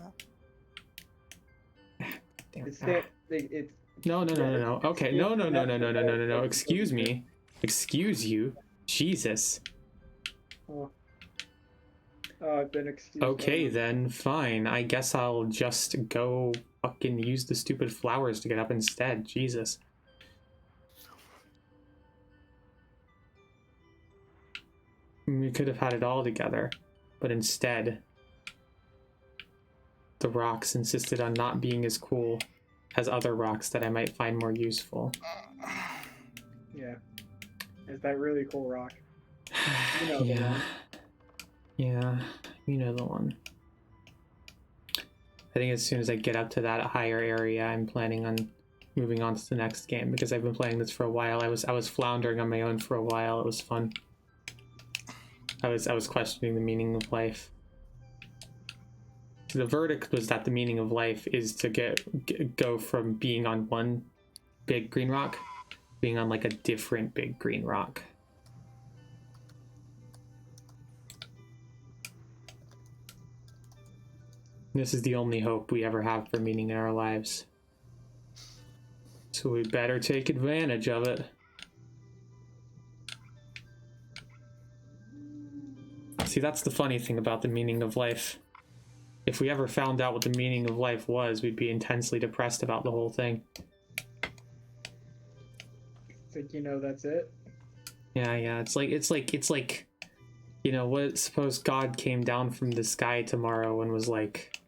Damn. It's that it's No. Okay, no. Excuse me. Excuse you. Jesus. I've been excused. Okay, then, fine. I guess I'll just go fucking use the stupid flowers to get up instead. Jesus. We could have had it all together, but instead, the rocks insisted on not being as cool as other rocks that I might find more useful. Yeah. Is that really cool rock? You know the Yeah. one. Yeah, you know the one. I think as soon as I get up to that higher area, I'm planning on moving on to the next game because I've been playing this for a while. I was floundering on my own for a while. It was fun. I was questioning the meaning of life. So the verdict was that the meaning of life is to go from being on one big green rock, being on like a different big green rock. This is the only hope we ever have for meaning in our lives. So we better take advantage of it. See, that's the funny thing about the meaning of life. If we ever found out what the meaning of life was, we'd be intensely depressed about the whole thing. Think you know that's it? Yeah. It's like, you know, what? Suppose God came down from the sky tomorrow and was like,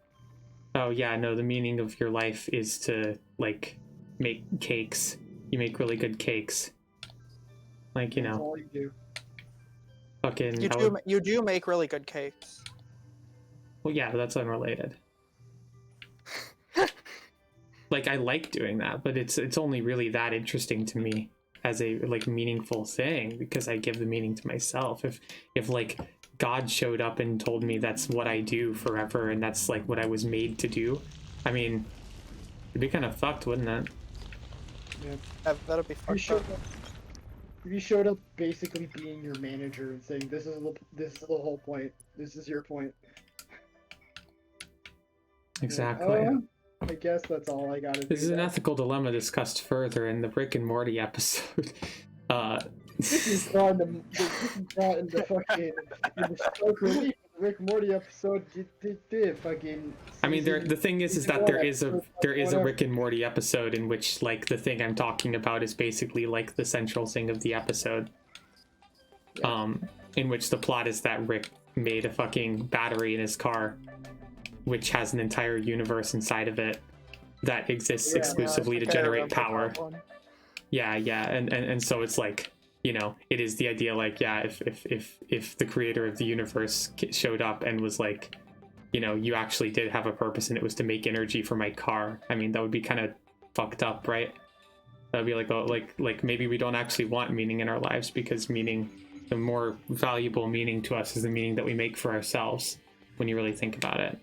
"Oh yeah, no, the meaning of your life is to like make cakes. You make really good cakes." Like, you That's know, all you do. fucking. You do make really good cakes. Well, yeah, but that's unrelated. Like, I like doing that, but it's only really that interesting to me as a like meaningful thing because I give the meaning to myself. If like God showed up and told me that's what I do forever and that's like what I was made to do, I mean, it'd be kind of fucked, wouldn't it? That'd be If you fucked showed up. up, if you showed up basically being your manager and saying this is the whole point. This is your point. Exactly. I guess that's all I gotta do. This is an then. ethical dilemma discussed further in the Rick and Morty episode. This is brought in the fucking in the stroke relief Rick and Morty episode did fucking. I mean, the thing is season that one there is a episode, Rick and Morty episode in which like the thing I'm talking about is basically like the central thing of the episode. Yeah. In which the plot is that Rick made a fucking battery in his car, which has an entire universe inside of it that exists Yeah. exclusively I to think I generate remember power. that one. Yeah, and so it's like, you know, it is the idea like, yeah, if the creator of the universe showed up and was like, you know, you actually did have a purpose and it was to make energy for my car, I mean, that would be kind of fucked up, right? That would be like, oh, like maybe we don't actually want meaning in our lives, because meaning, the more valuable meaning to us is the meaning that we make for ourselves when you really think about it.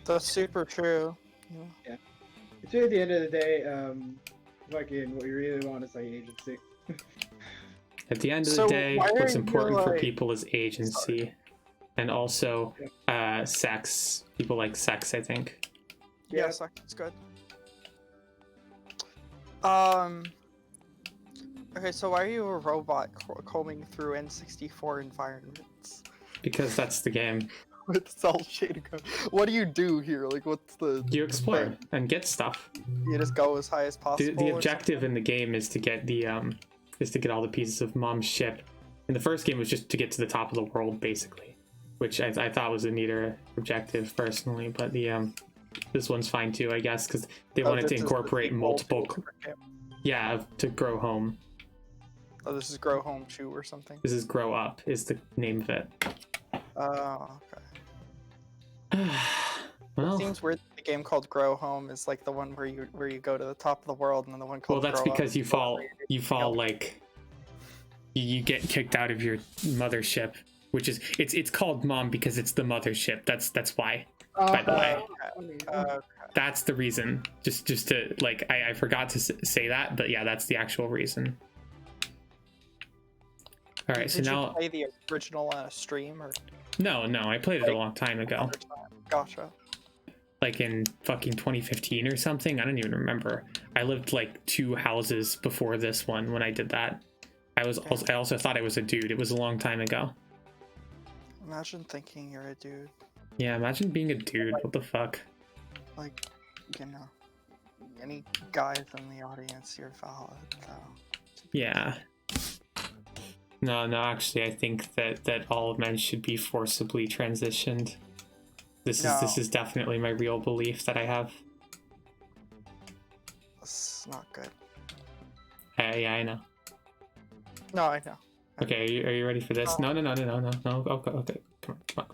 That's super true. It's really at the end of the day, fucking what you really want is like agency. At the end of So the day, why what's are you, important for like- people is agency, and also sex. People like sex, I think. Yeah. Yes, that's good. Okay, so why are you a robot combing through N64 environments Because that's the game. with cell shading code? What do you do here? Like, what's the? You explore and get stuff. You just go as high as possible. The or objective in the game is to get the all the pieces of Mom's ship. In the first game was just to get to the top of the world, basically, which I thought was a neater objective personally. But the this one's fine too, I guess, because they something? wanted Oh, to this is the incorporate sequel multiple. to a different game. Yeah, to grow home. Oh, this is Grow Home 2 or something. This is Grow Up is the name of it. Oh, okay. Well, Seems weird that the game called Grow Home is like the one where you go to the top of the world, and then the one well, called that's Grow Up because is you the one fall where you like you get kicked out of your mothership, which is it's called Mom because it's the mothership. That's why. By the way. That's the reason. Just to like I forgot to say that, but yeah, that's the actual reason. All right, so Did now you play the original on a stream or no, I played it a long time ago, other time? Gotcha. like in fucking 2015 or something. I don't even remember. I lived like 2 houses before this one when I did that. I also thought I was a dude. It was a long time ago. Imagine thinking you're a dude. Yeah, imagine being a dude. What the fuck? Like, you know, any guys in the audience, you're valid, though. Yeah. No, actually, I think that all men should be forcibly transitioned. This is definitely my real belief that I have. That's not good. Yeah, I know. No, I know. Okay, are you ready for this? No. Okay. Come on.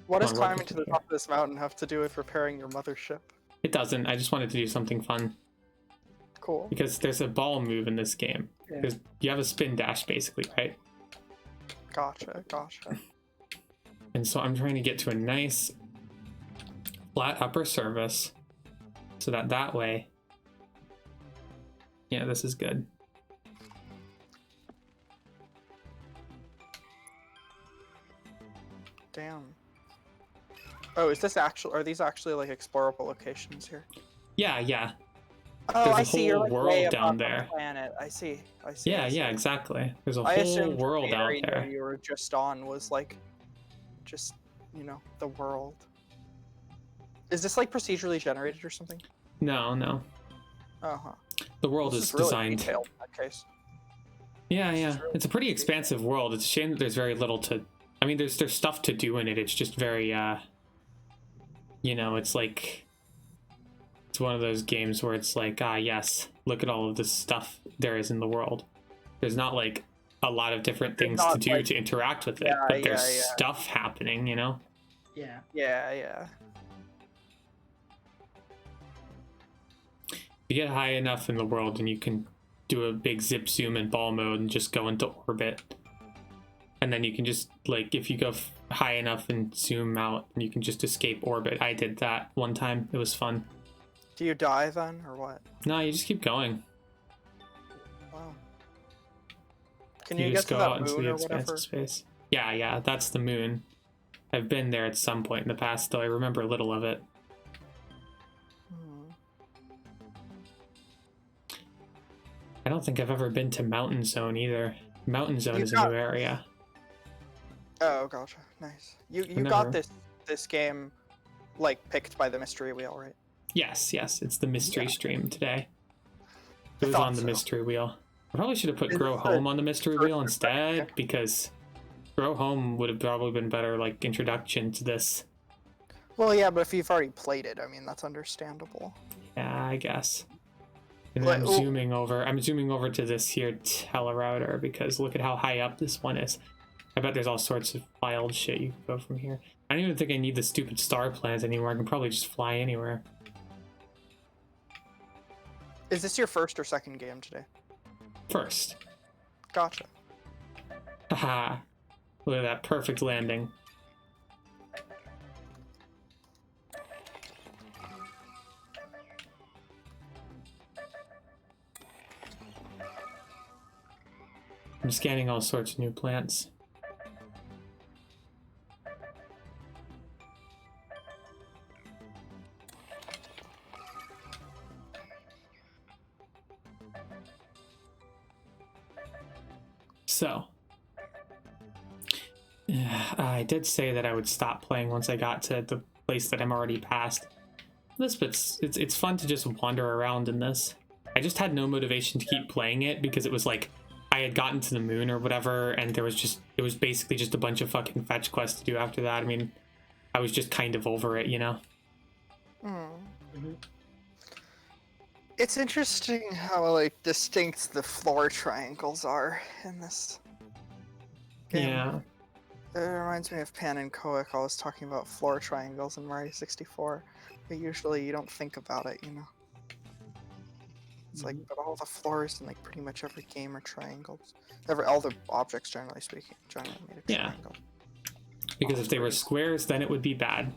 What does Come on, climbing to the top of this mountain have to do with repairing your mothership? It doesn't. I just wanted to do something fun Cool. because there's a ball move in this game. Yeah. You have a spin dash basically, right? Gotcha. And so I'm trying to get to a nice flat upper surface so that way. Yeah, this is good. Damn. Oh, is this are these actually like explorable locations here? Yeah. Oh, There's a I see. You're whole like world way down above the there. planet. I see. Yeah, exactly. There's a I whole assumed world the out area there. you were just on was like, just the world. Is this like procedurally generated or something? No. Uh huh. The world This is really designed. detailed in that case. Yeah. is really It's a pretty expansive world. It's a shame that there's very little to. I mean, there's stuff to do in it. It's just very, it's like, it's one of those games where it's like, yes, look at all of this stuff there is in the world. There's not like a lot of different things to not, do like- to interact with it, Yeah, but there's yeah. stuff happening, Yeah. Yeah. You get high enough in the world and you can do a big zip zoom in ball mode and just go into orbit. And then you can just, like, if you go high enough and zoom out, you can just escape orbit. I did that one time. It was fun. Do you die then, or what? No, you just keep going. Wow. Can you get to that moon or whatever? space. Yeah, that's the moon. I've been there at some point in the past, though I remember little of it. Hmm. I don't think I've ever been to Mountain Zone either. Mountain Zone You is a got- new area. Oh, gotcha. Nice. You Whenever. got this game, like, picked by the mystery wheel, right? Yes, it's the mystery Yeah. stream today. I It was thought on the so. mystery wheel. I probably should have put Is Grow this the Home on the mystery first wheel or second instead, game? because Grow Home would have probably been better, like, introduction to this. Well, yeah, but if you've already played it, I mean, that's understandable. Yeah, I guess. And then Like, I'm oh. zooming over to this here telerouter, because look at how high up this one is. I bet there's all sorts of wild shit you can go from here. I don't even think I need the stupid star plans anymore. I can probably just fly anywhere. Is this your first or second game today? First. Gotcha. Haha. Look at that perfect landing. I'm scanning all sorts of new plants. So, I did say that I would stop playing once I got to the place that I'm already past. This bit's it's fun to just wander around in this. I just had no motivation to keep playing it because it was like I had gotten to the moon or whatever, and it was basically just a bunch of fucking fetch quests to do after that. I mean, I was just kind of over it, you know? It's interesting how, like, distinct the floor triangles are in this game. Yeah. It reminds me of Pan and Koic always talking about floor triangles in Mario 64, but usually you don't think about it, you know? It's like, but all the floors in, like, pretty much every game are triangles. All the objects, generally speaking, generally made a Yeah. triangle. Because if they were squares, then it would be bad.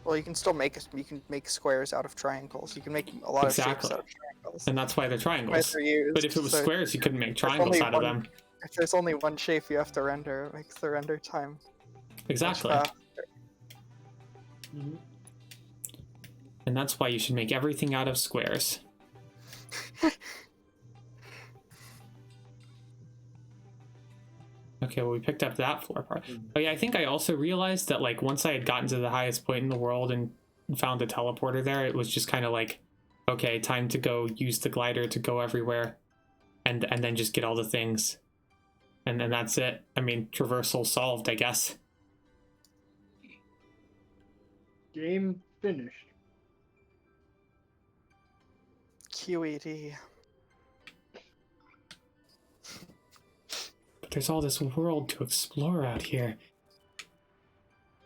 Well, you can still make squares out of triangles. You can make a lot of shapes Exactly. out of triangles. And that's why they're Why triangles. they're used, But if it was so squares, you couldn't make only triangles out of one- them. if there's only one shape you have to render, it makes the render time much Exactly. faster. And that's why you should make everything out of squares. Okay, well, we picked up that floor part. Oh yeah, I think I also realized that, like, once I had gotten to the highest point in the world and found the teleporter there, it was just kind of like, okay, time to go use the glider to go everywhere, and then just get all the things, and then that's it. I mean, traversal solved, I guess. Game finished. QED. But there's all this world to explore out here.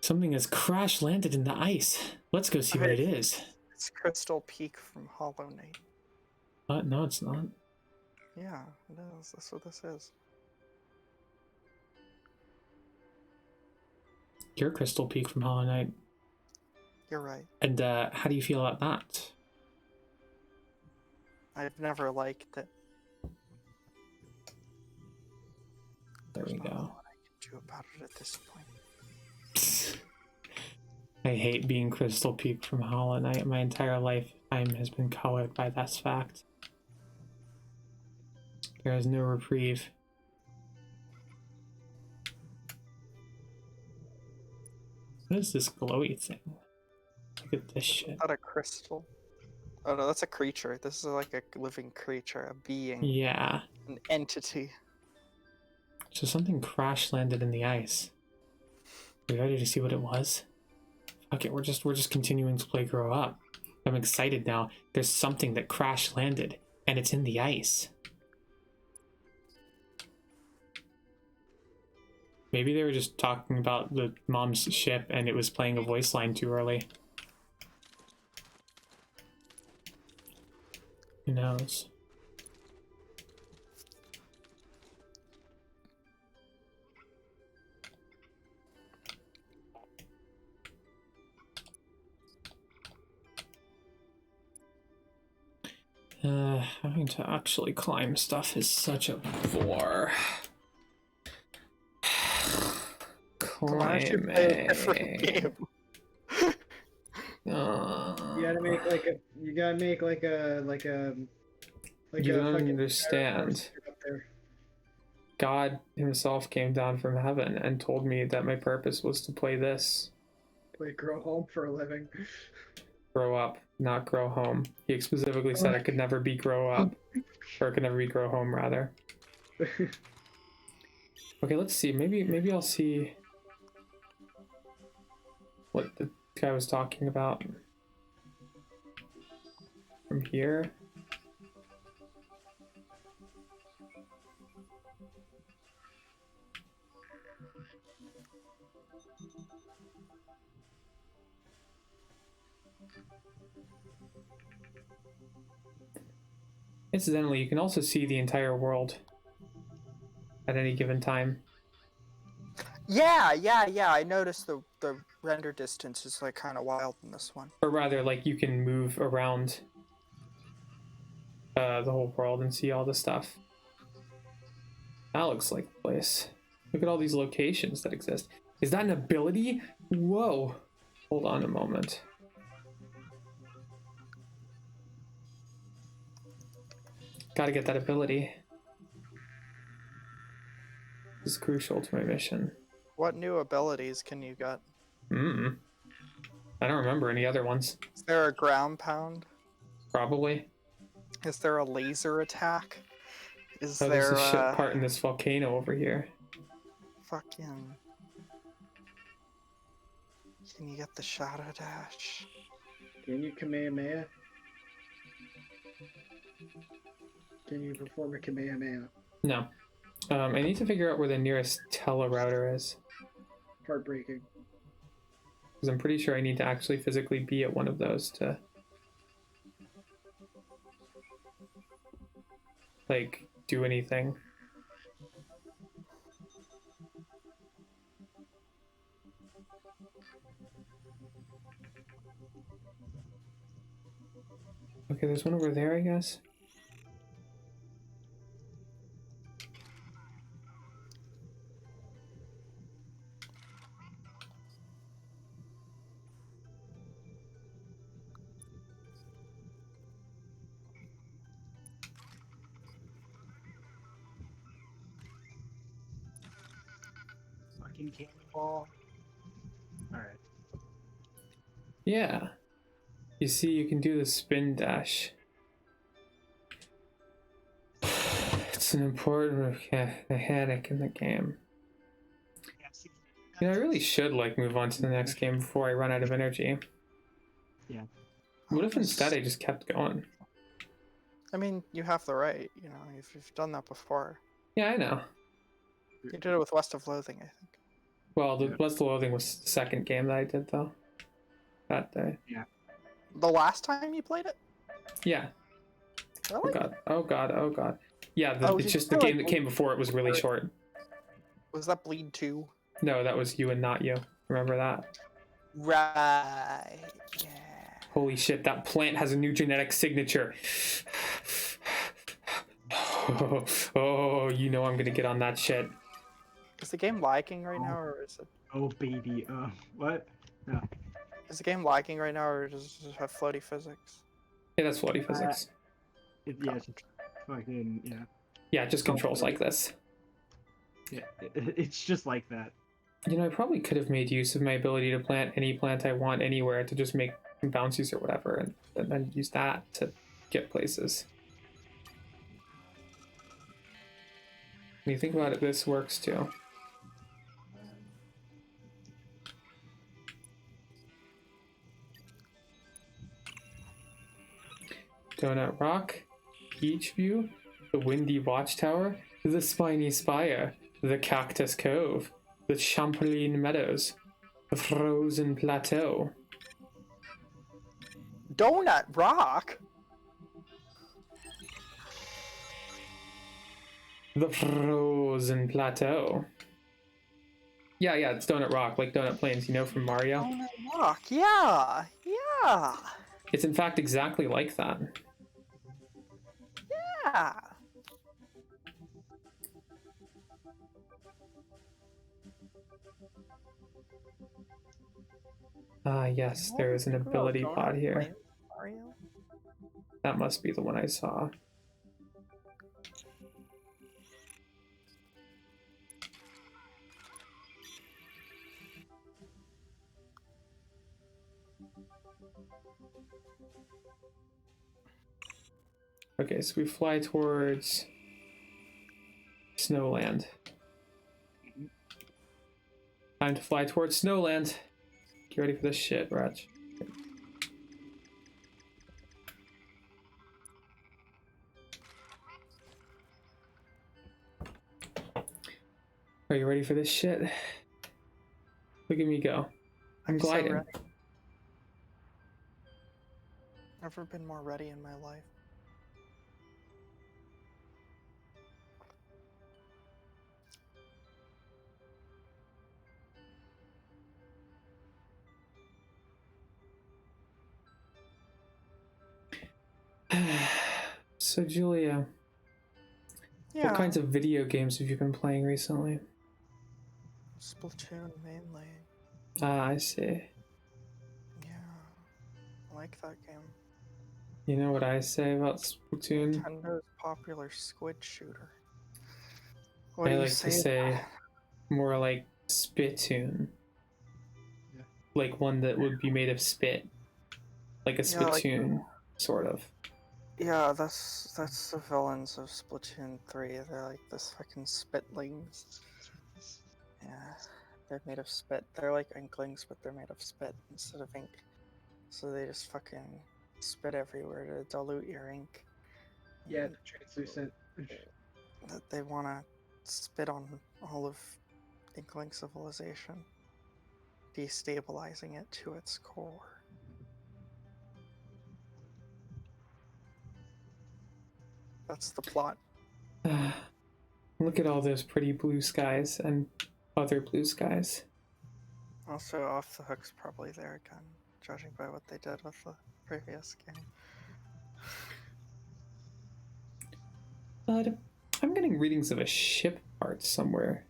Something has crash landed in the ice. Let's go see what it is. It's Crystal Peak from Hollow Knight. What? No, it's not. Yeah, it is. That's what this is. You're Crystal Peak from Hollow Knight. You're right. And how do you feel about that? I've never liked it. There we There's not a go. lot I can do about it at this point. I hate being Crystal Peak from Hollow Knight. My entire lifetime has been colored by that fact. There is no reprieve. What is this glowy thing? Look at this shit. Is that a crystal? Oh no, that's a creature. This is like a living creature, a being, Yeah. an entity. So something crash landed in the ice. Are you ready to see what it was? Okay, we're just continuing to play Grow Up. I'm excited now. There's something that crash landed, and it's in the ice. Maybe they were just talking about the mom's ship and it was playing a voice line too early. Who knows? Having to actually climb stuff is such a bore. Why don't you play a different game? You gotta make like a. You gotta make like a. Like You a don't fucking understand. up there. God himself came down from heaven and told me that my purpose was to play this. Play grow home for a living. Grow up, not grow home. He specifically said it could never be grow up. Or it could never be grow home, rather. Okay, let's see. Maybe I'll see what the guy was talking about from here. Incidentally, you can also see the entire world at any given time. Yeah. I noticed the render distance is like kind of wild in this one. Or rather, like, you can move around the whole world and see all the stuff. That looks like the place. Look at all these locations that exist. Is that an ability? Whoa. Hold on a moment. Gotta get that ability. This is crucial to my mission. What new abilities can you get? I don't remember any other ones. Is there a ground pound? Probably. Is there a laser attack? Is Oh, there there's a shit part in this volcano over here. fucking... Can you get the Shadow Dash? Can you Kamehameha? Can you perform a Kamehameha? No. I need to figure out where the nearest telerouter is. Heartbreaking. Because I'm pretty sure I need to actually physically be at one of those to... like, do anything. Okay, there's one over there, I guess. Fucking cannonball. Alright. Yeah. You see, you can do the spin dash. It's an important mechanic in the game. Yeah, see, You know, I really should, like, move on to the next game before I run out of energy. Yeah. What if instead I just kept going? I mean, you have the right, you know, you've done that before. Yeah, I know. You did it with West of Loathing, I think. Well, the West of Loathing was the second game that I did, though. That day. The last time you played it? Yeah. Oh Really? god. Oh god. Oh god. Yeah, Oh, it's did just you the play, game like, that came before it was really short. Was that Bleed 2? No, that was You and Not You. Remember that? Right. Yeah. Holy shit, that plant has a new genetic signature. Oh, you know I'm gonna get on that shit. Is the game lagging right now, or is it? oh baby, what? No. Is the game lagging right now, or does it just have floaty physics? Yeah, that's floaty physics. Yeah, it's fucking, yeah. Yeah, it just controls like this. Yeah, it's just like that. You know, I probably could have made use of my ability to plant any plant I want anywhere to just make bouncies or whatever, and then use that to get places. When you think about it, this works too. Donut Rock, Beach View, the Windy Watchtower, the Spiny Spire, the Cactus Cove, the Champlain Meadows, the Frozen Plateau. Donut Rock? The Frozen Plateau. Yeah, it's Donut Rock, like Donut Plains, you know, from Mario. Donut Rock, yeah. It's in fact exactly like that. Yeah. Ah, yes, there is an ability Donut pod here. Plains, Mario? That must be the one I saw. Okay, so we fly towards Snowland. Time to fly towards Snowland. Get ready for this shit, Raj. Are you ready for this shit? Look at me go. I'm so gliding. ready. Never been more ready in my life. So, Julia, Yeah. what kinds of video games have you been playing recently? Splatoon mainly. Ah, I see. Yeah. I like that game. You know what I say about Splatoon? Nintendo's popular squid shooter. What I do you like say? to say more like Spittoon. Yeah. Like one that would be made of spit. Like a Yeah, like- spittoon, sort of. Yeah, that's the villains of Splatoon 3. They're like this fucking spitlings. Yeah, they're made of spit. They're like inklings, but they're made of spit instead of ink. So they just fucking spit everywhere to dilute your ink. Yeah, And translucent. that they want to spit on all of Inkling civilization, destabilizing it to its core. That's the plot. Look at all those pretty blue skies and other blue skies. Also, Off the Hook's probably there again, judging by what they did with the previous game. But I'm getting readings of a ship part somewhere.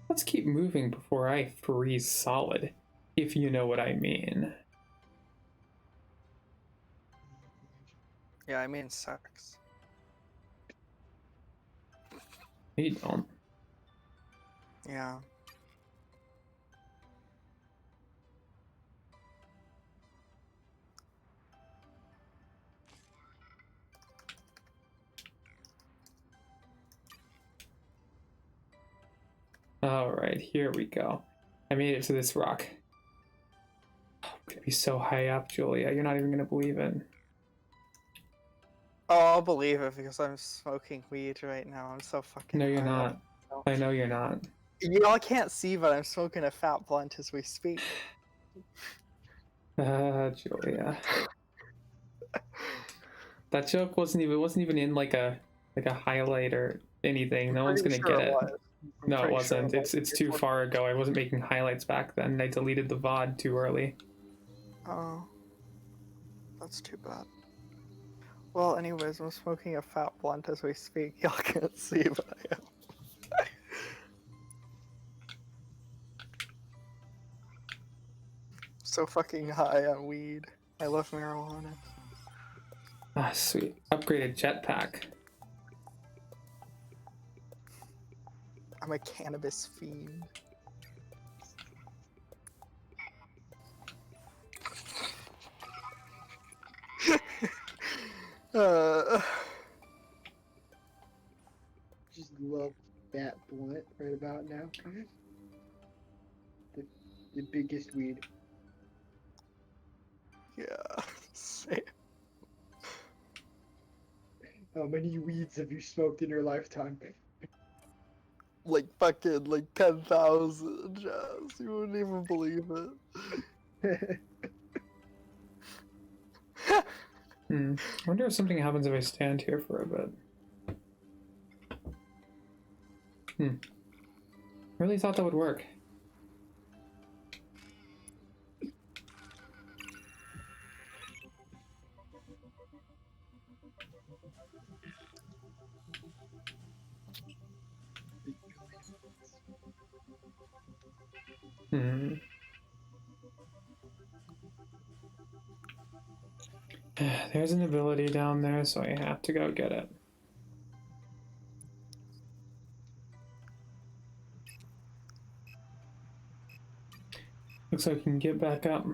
Let's keep moving before I freeze solid, if you know what I mean. Yeah, I mean sex. You don't. Yeah. Alright, here we go. I made it to this rock. I'm gonna be so high up, Julia. You're not even gonna believe it. Oh, I'll believe it because I'm smoking weed right now. I'm so fucking No, you're high not. up. I know you're not. You all can't see, but I'm smoking a fat blunt as we speak. Julia. That joke wasn't even in like a highlight or anything. No one's gonna Pretty sure get it. was. I'm No, it pretty sure wasn't. was. It's too far ago. I wasn't making highlights back then. I deleted the VOD too early. Oh, that's too bad. Well, anyways, I'm smoking a fat blunt as we speak. Y'all can't see, but I am. So fucking high on weed. I love marijuana. Ah, sweet. Upgraded jetpack. I'm a cannabis fiend. Just love that blunt right about now. The biggest weed. Yeah. Same. How many weeds have you smoked in your lifetime? Like fucking like 10,000, Jazz. You wouldn't even believe it. I wonder if something happens if I stand here for a bit. I really thought that would work. There's an ability down there, so I have to go get it. Looks like we can get back up.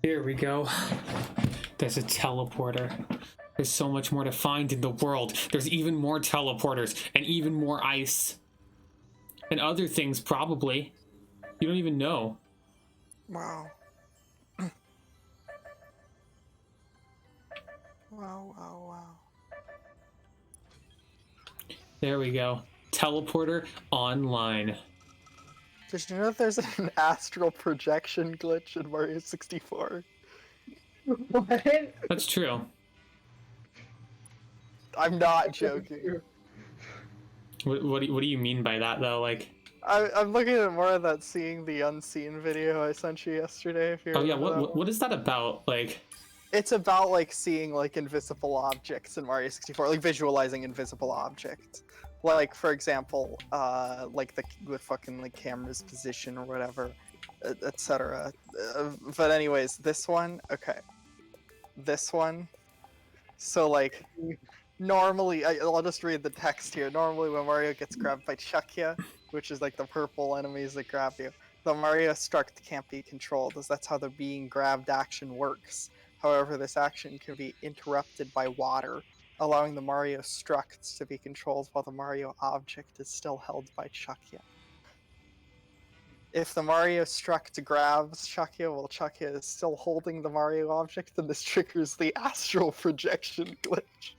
Here we go. There's a teleporter. There's so much more to find in the world. There's even more teleporters and even more ice. And other things, probably. You don't even know. Wow. Wow. There we go. Teleporter online. Did you know there's an astral projection glitch in Mario 64? What? That's true. I'm not joking. What do you mean by that, though? Like, I'm looking at more of that seeing the unseen video I sent you yesterday. If you oh yeah, remember that one. what is that about? Like, It's about like seeing like invisible objects in Mario 64, like visualizing invisible objects. Like for example, like the fucking like camera's position or whatever, etc. But anyways, this one, okay. This one. So like normally, I'll just read the text here. Normally when Mario gets grabbed by Chuckya, which is like the purple enemies that grab you, the Mario Struct can't be controlled, as that's how the being grabbed action works. However, this action can be interrupted by water, allowing the Mario Struct to be controlled while the Mario object is still held by Chuckya. If the Mario Struct grabs Chuckya while Chuckya is still holding the Mario object, then this triggers the astral projection glitch.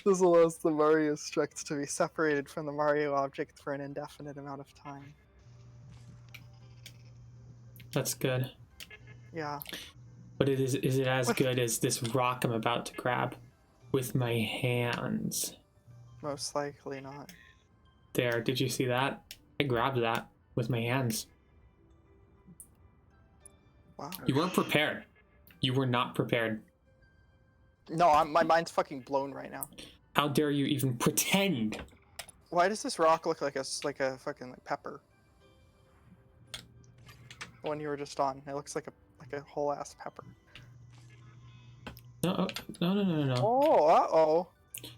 This allows the Mario Struct to be separated from the Mario object for an indefinite amount of time. that's good. Yeah. But is it as good as this rock I'm about to grab with my hands? Most likely not. There, did you see that? I grabbed that with my hands. Wow. You weren't prepared. You were not prepared. No, my mind's fucking blown right now. How dare you even pretend? Why does this rock look like a fucking like pepper? The one you were just on. It looks like a whole ass pepper. No. Oh, uh-oh.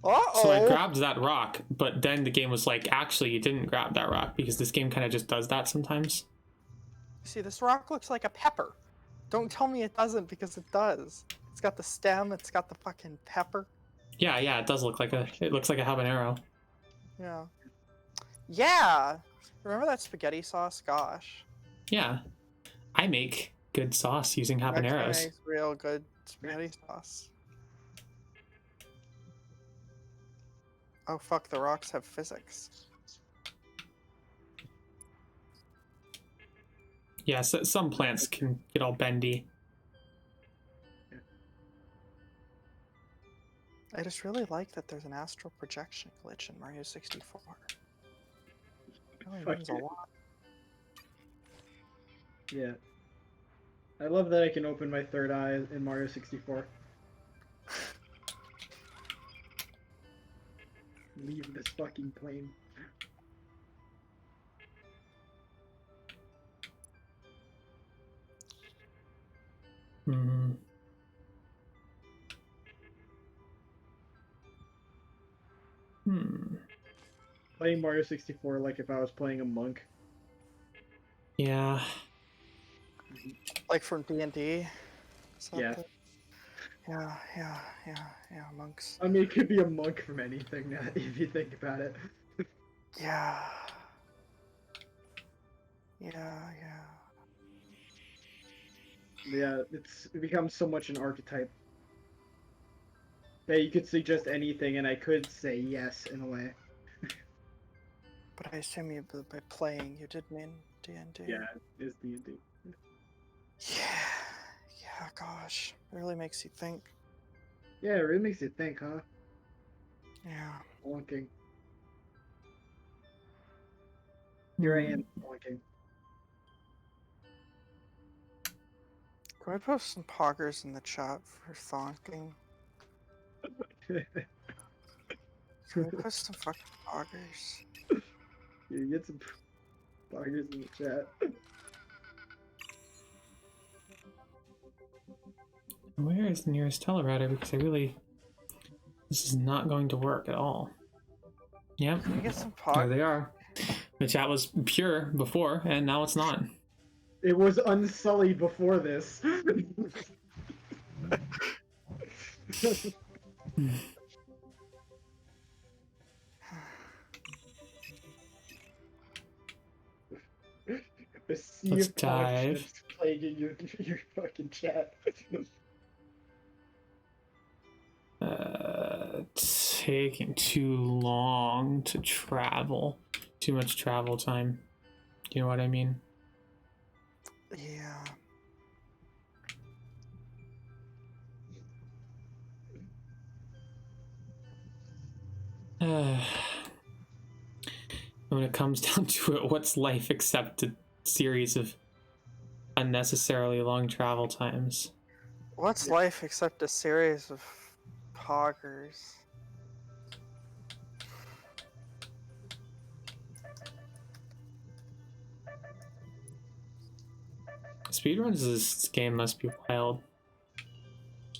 Uh-oh. So I grabbed that rock, but then the game was like, actually, you didn't grab that rock, because this game kind of just does that sometimes. See, this rock looks like a pepper. Don't tell me it doesn't, because it does. It's got the stem, it's got the fucking pepper. Yeah, it does look like it looks like a habanero. Yeah. Yeah! Remember that spaghetti sauce? Gosh. Yeah. I make good sauce using Mexican habaneros. makes real good spaghetti sauce. Oh fuck, the rocks have physics. Yeah, so some plants can get all bendy. I just really like that there's an astral projection glitch in Mario 64. It really Fuck means a yeah. lot. Yeah. I love that I can open my third eye in Mario 64. Leave this fucking plane. Hmm. Playing Mario 64 like if I was playing a monk. Yeah. Like from D&D? Yeah. Yeah, monks. I mean, it could be a monk from anything now, if you think about it. Yeah. Yeah, it becomes so much an archetype. Yeah, you could suggest anything and I could say yes in a way. But I assume you, by playing, you did mean D&D. Yeah, it's D&D. Yeah, gosh. It really makes you think. Yeah, it really makes you think, huh? Yeah. Bonking. Here I am, bonking. Can we post some poggers in the chat for thonking? Can we post some fucking poggers? You get some poggers in the chat. Where is the nearest telerouter? Because this is not going to work at all. Yep. Can we get some There poggers? they are. The chat was pure before, and now it's not. It was unsullied before this. A sea Let's of pod dive. ships plaguing your fucking chat. Taking too long to travel. Too much travel time. You know what I mean? Yeah. When it comes down to it, what's life except a series of unnecessarily long travel times? What's life except a series of poggers? Speedruns of this game must be wild.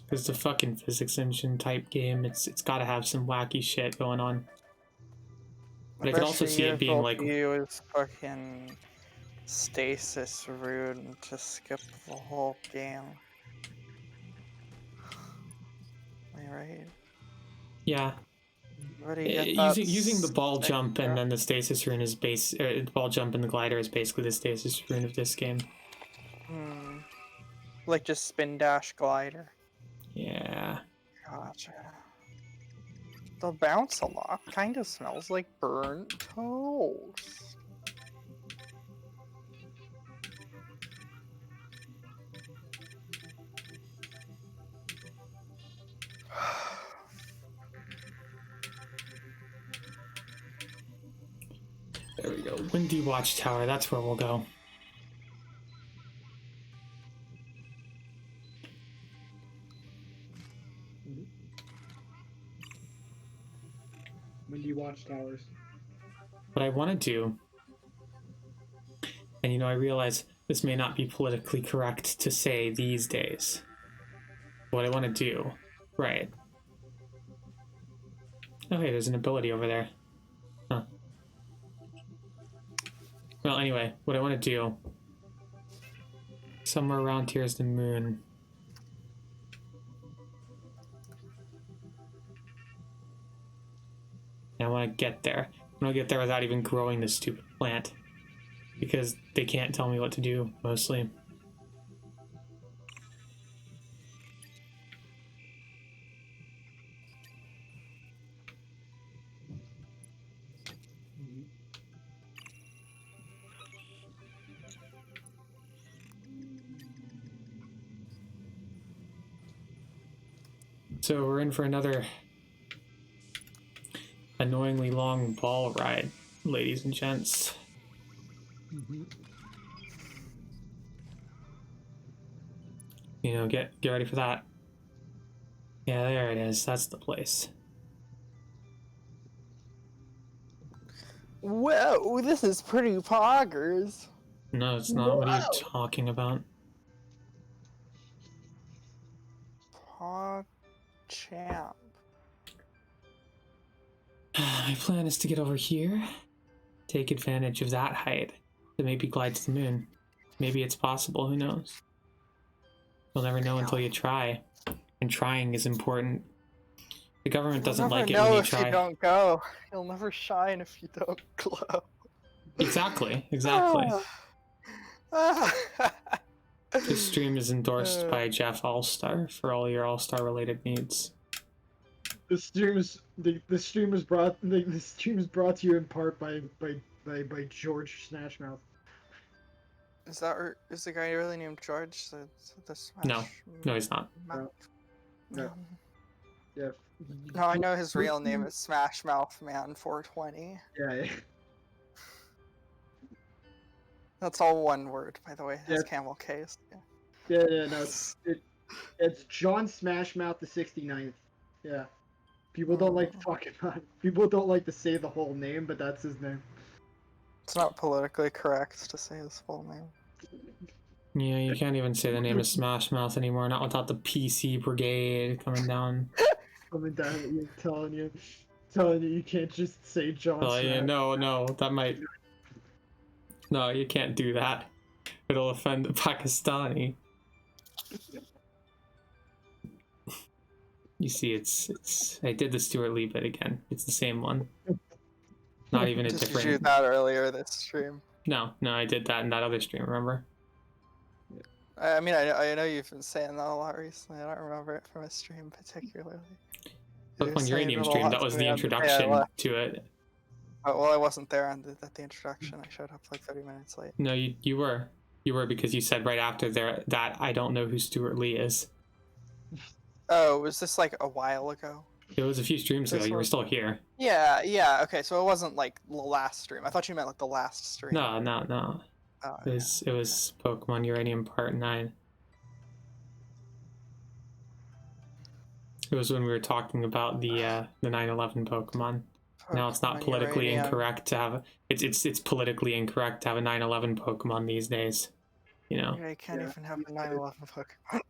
Because the fucking physics engine type game, it's got to have some wacky shit going on. But I could also see it being like, is fucking stasis rune to skip the whole game. Am I right? yeah, Where do you get that using the ball stick jump and from? then the stasis rune is the ball jump and the glider is basically the stasis rune of this game. Like just spin dash glider. Yeah. Gotcha. The bounce a lot kind of smells like burnt toast. There we go. Windy Watchtower, that's where we'll go. Windy Watchtowers. What I want to do, and you know, I realize this may not be politically correct to say these days. What I want to do, right. Oh, hey, there's an ability over there. Huh. Well, anyway, what I want to do, somewhere around here is the moon. And I want to get there. I want to get there without even growing this stupid plant. Because they can't tell me what to do, mostly. So we're in for another annoyingly long ball ride, ladies and gents. You know, get ready for that. Yeah, there it is. That's the place. Whoa, this is pretty poggers. No, it's not. What are you talking about? Pog champ. My plan is to get over here, take advantage of that height, to maybe glide to the moon. Maybe it's possible, who knows? You'll never know until you try. And trying is important. The government doesn't like it when you try. You'll never know if you don't go. You'll never shine if you don't glow. Exactly, exactly. This stream is endorsed by Jeff Allstar for all your All-Star related needs. The stream is brought to you in part by George Snashmouth. Is the guy really named George? The Smash No, he's not. Mouth? No. Yeah. No, I know his real name is Smash Mouth Man 420. Yeah. That's all one word, by the way. His Yeah. camel case. Yeah. No, it's John Smashmouth the 69th. Yeah. People don't like to talk about it. People don't like to say the whole name, but that's his name. It's not politically correct to say his full name. Yeah, you can't even say the name of Smash Mouth anymore, not without the PC brigade coming down. Coming down at you, telling you you can't just say John Smash. Yeah, no, that might... No, you can't do that. It'll offend the Pakistani. You see, it's. I did the Stuart Lee bit again. It's the same one. Not even a Did you do different. that earlier this stream? No, I did that in that other stream. Remember? I mean, I know you've been saying that a lot recently. I don't remember it from a stream particularly. You were Pokemon saying Uranium it a stream. lot That to was me the on the day I introduction left. to it. Oh, well, I wasn't there at the introduction. I showed up like 30 minutes late. No, you were. You were because you said right after there that I don't know who Stuart Lee is. Oh, was this like a while ago? It was a few streams ago. This You were was- still here. Yeah. Okay, so it wasn't like the last stream. I thought you meant like the last stream. No. Oh, It was Pokemon Uranium Part 9. It was when we were talking about the 9/11 Pokemon. Now it's not Pokemon politically Uranium. incorrect to have it's politically incorrect to have a 9/11 Pokemon these days. You know. Yeah, you can't Yeah. even have a 9/11 Pokemon.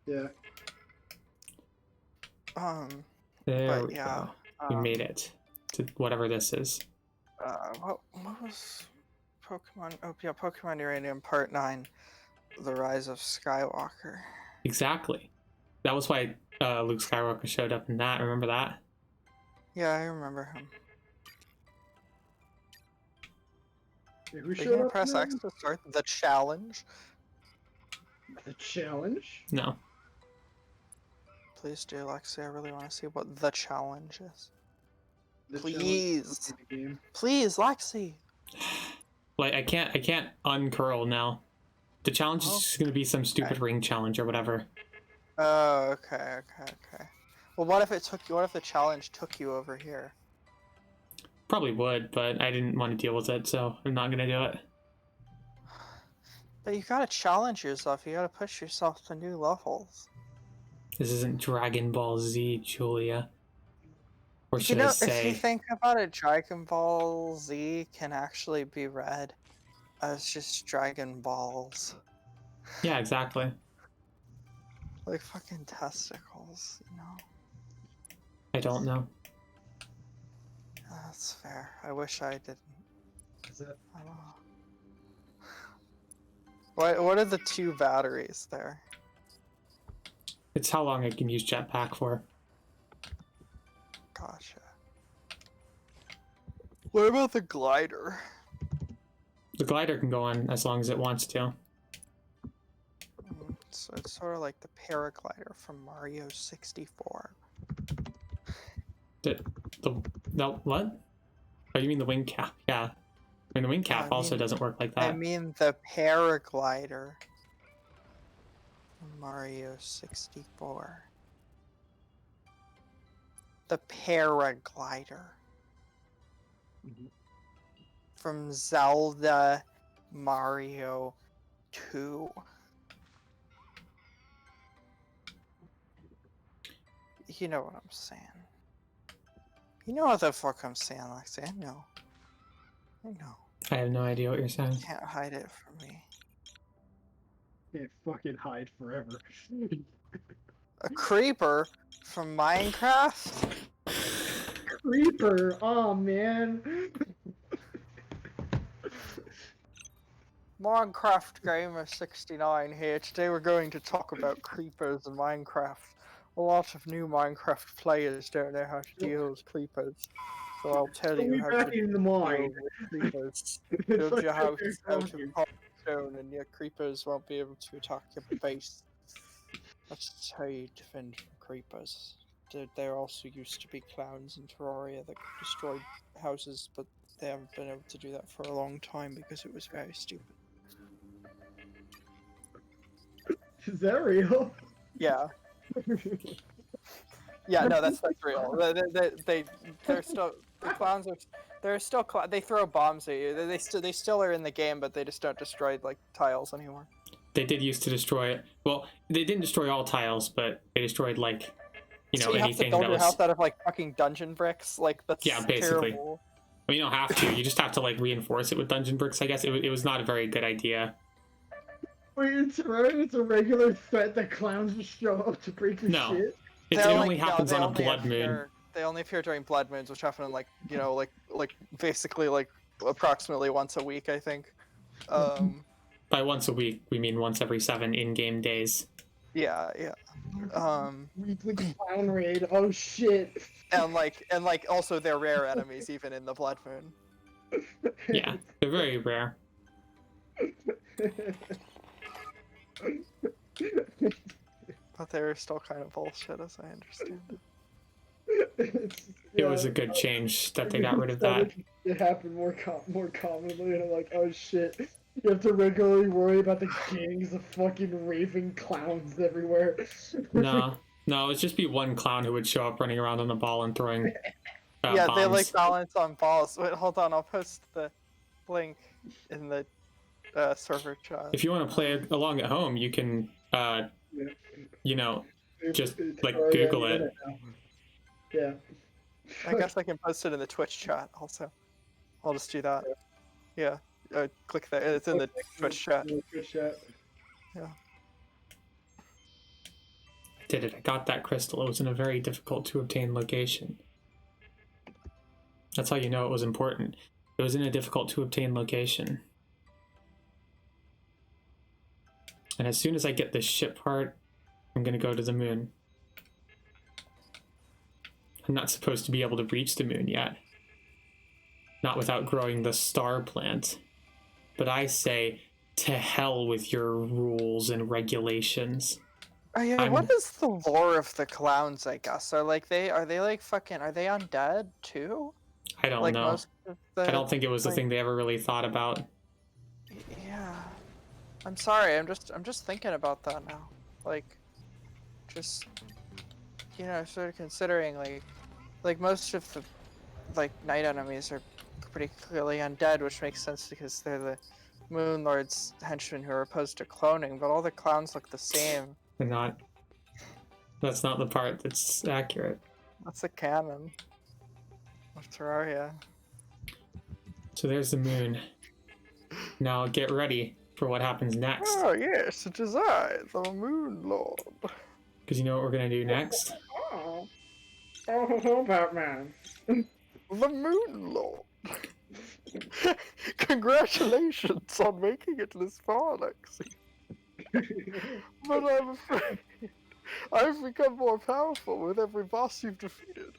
Yeah. There But we yeah. go. We made it to whatever this is. What was Pokemon? Oh yeah, Pokemon Uranium Part 9, The Rise of Skywalker. Exactly. That was why Luke Skywalker showed up in that. Remember that? Yeah, I remember him. Who Are you showed gonna up press now? X to start the challenge? The challenge? No. Please do, Lexi. I really want to see what the challenge is. The challenge Please. in the game. Please, Lexi. Like I can't uncurl now. The challenge is Oh. just gonna be some stupid Okay. ring challenge or whatever. Oh, okay. Well, what if it took you? What if the challenge took you over here? Probably would, but I didn't want to deal with it, so I'm not gonna do it. But you gotta challenge yourself. You gotta push yourself to new levels. This isn't Dragon Ball Z, Julia. Or You should know, I if you say think about it, Dragon Ball Z can actually be read as just Dragon Balls. yeah, exactly. Like fucking testicles, you know? I don't know. That's fair. I wish I didn't. Is that I don't know. What are the 2 batteries there? It's how long I can use Jetpack for. Gotcha. What about the glider? The glider can go on as long as it wants to. So it's sort of like the paraglider from Mario 64. No, what? Oh, you mean the wing cap? Yeah. I mean, the wing cap I also mean- doesn't work like I that. mean the paraglider from Mario 64. The paraglider Mhm. from Zelda Mario 2. You know what I'm saying. You know what the fuck I'm saying, Lexi. I know. I have no idea what you're saying. You can't hide it from me. can't fucking hide forever. A creeper from Minecraft? Creeper! Oh man. Minecraft Gamer 69 here. Today we're going to talk about creepers in Minecraft. A lot of new Minecraft players don't know how to deal with creepers. So I'll tell you We're how back to in the deal mine. with creepers. It's Build like your house they're out of talking. cobblestone and your creepers won't be able to attack your base. That's how you defend from creepers. There also used to be clowns in Terraria that could destroy houses, but they haven't been able to do that for a long time because it was very stupid. Is that real? Yeah. Yeah, no, that's real. They're still the clowns are. They're still they throw bombs at you. They still are in the game, but they just don't destroy like tiles anymore. They did used to destroy it. Well, they didn't destroy all tiles, but they destroyed like, So you have to anything build that your was. house out of like fucking dungeon bricks. Like that's Yeah, basically. terrible. I mean, you don't have to. You just have to like reinforce it with dungeon bricks. I guess it was not a very good idea. Wait, it's a regular threat that clowns just show up to break your No. shit? It only happens on a blood moon. They only appear during blood moons, which happen in like like basically like approximately once a week, I think. By once a week, we mean once every 7 in-game days. Yeah, yeah. Weekly clown raid. Oh shit. And like also they're rare enemies even in the Blood Moon. Yeah, they're very rare. But they're still kind of bullshit as I understand it. It was a good change that they got rid of that. It happened more commonly, and I'm like, oh shit. You have to regularly worry about the gangs of fucking raving clowns everywhere. No, no, it'd just be one clown who would show up running around on the ball and throwing Yeah, bombs. they like balance on balls. Wait, hold on, I'll post the link in the server chat. If you want to play along at home, you can, you know, just like Google it. Yeah. I guess I can post it in the Twitch chat also. I'll just do that. Yeah, click there. It's in the Twitch chat. Twitch chat. Yeah. Did it. I got that crystal. It was in a very difficult to obtain location. That's how you know it was important. It was in a difficult to obtain location. And as soon as I get this ship part, I'm going to go to the moon. I'm not supposed to be able to reach the moon yet. Not without growing the star plant. But I say, to hell with your rules and regulations. Oh yeah, what is the lore of the clowns, I guess? Are they like fucking, are they undead too? I don't Like know. most of the, I don't think it was the like- thing they ever really thought about. Yeah. I'm sorry, I'm just thinking about that now. Like, just, you know, sort of considering like most of the, like, night enemies are pretty clearly undead, which makes sense because they're the Moon Lord's henchmen who are opposed to cloning, but all the clowns look the same. They're not. That's not the part that's accurate. That's a canon of Terraria. So there's the moon. Now get ready for what happens next. Oh yes, it is I, the Moon Lord. Because you know what we're gonna do next? Oh, Batman. The Moon Lord. Congratulations on making it this far, Lexi. But I'm afraid I've become more powerful with every boss you've defeated.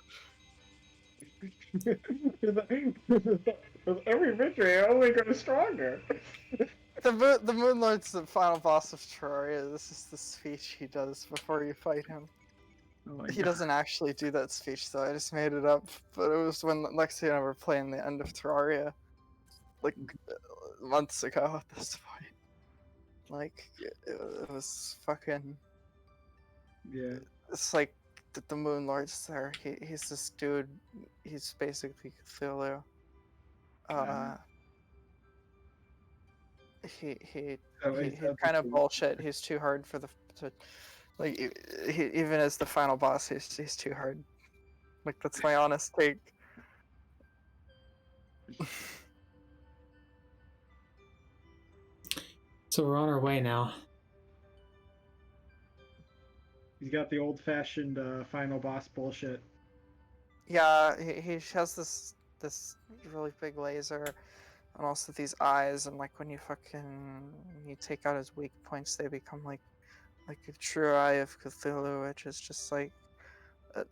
With every victory, I only grow stronger. The Moon Lord's the final boss of Terraria. This is the speech he does before you fight him. Oh my He God. doesn't actually do that speech though, I just made it up. But it was when Lexi and I were playing the end of Terraria, like, months ago at this point. Like, it was fucking... Yeah. It's like, the Moon Lord's there. He's this dude, he's basically Cthulhu. He's kind of bullshit. He's too hard for the... Like, even as the final boss, he's too hard. Like, that's my honest take. So we're on our way now. He's got the old-fashioned final boss bullshit. Yeah, he has this really big laser, and also these eyes, and like when you take out his weak points, they become like a true eye of Cthulhu, which is just like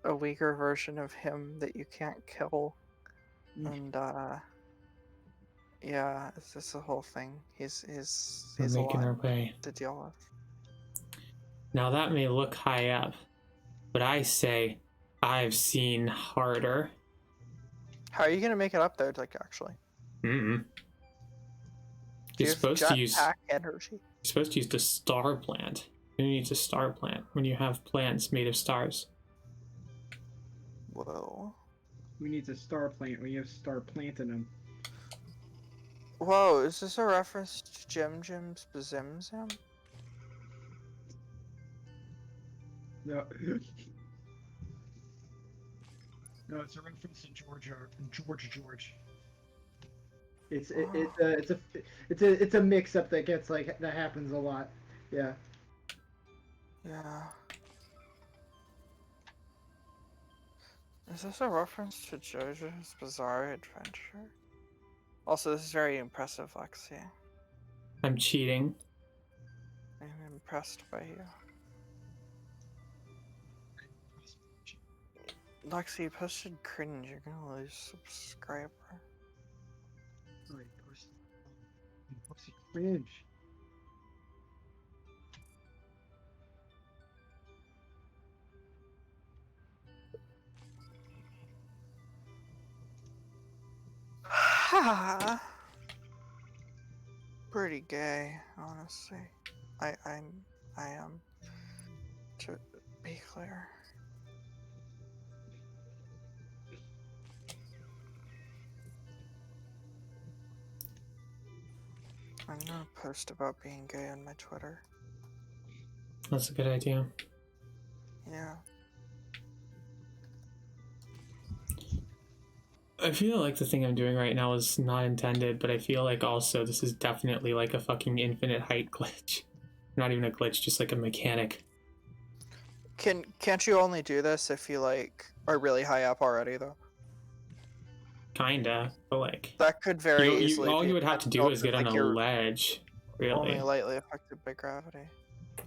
a weaker version of him that you can't kill. And yeah, it's just a whole thing. He's We're a making lot our way. to deal with. Now that may look high up, but I say I've seen harder. How are you gonna make it up there, like, actually? Mm-mm. Do you You're have supposed to use jetpack energy? you're supposed to use the star plant. Who needs a star plant when you have plants made of stars? Whoa. Who needs a star plant when you have star planting them? Whoa, is this a reference to Jim Jim's Bazimzim? No. No, it's a reference to George. It's a mix up that gets that happens a lot. Yeah. Yeah. Is this a reference to JoJo's Bizarre Adventure? Also, this is very impressive, Lexi. I'm cheating. I'm impressed by you. Lexi, you posted cringe. You're gonna lose subscriber. Wait, what's cringe? Pretty gay, honestly. I am. To be clear. I'm gonna post about being gay on my Twitter. That's a good idea. Yeah. I feel like the thing I'm doing right now is not intended, but I feel like also this is definitely like a fucking infinite height glitch. Not even a glitch, just like a mechanic. Can't you only do this if you like are really high up already though? Kinda, but like That could very you, easily all be you would have to do intentional is get if, on like, a you're ledge, only really. lightly affected by gravity.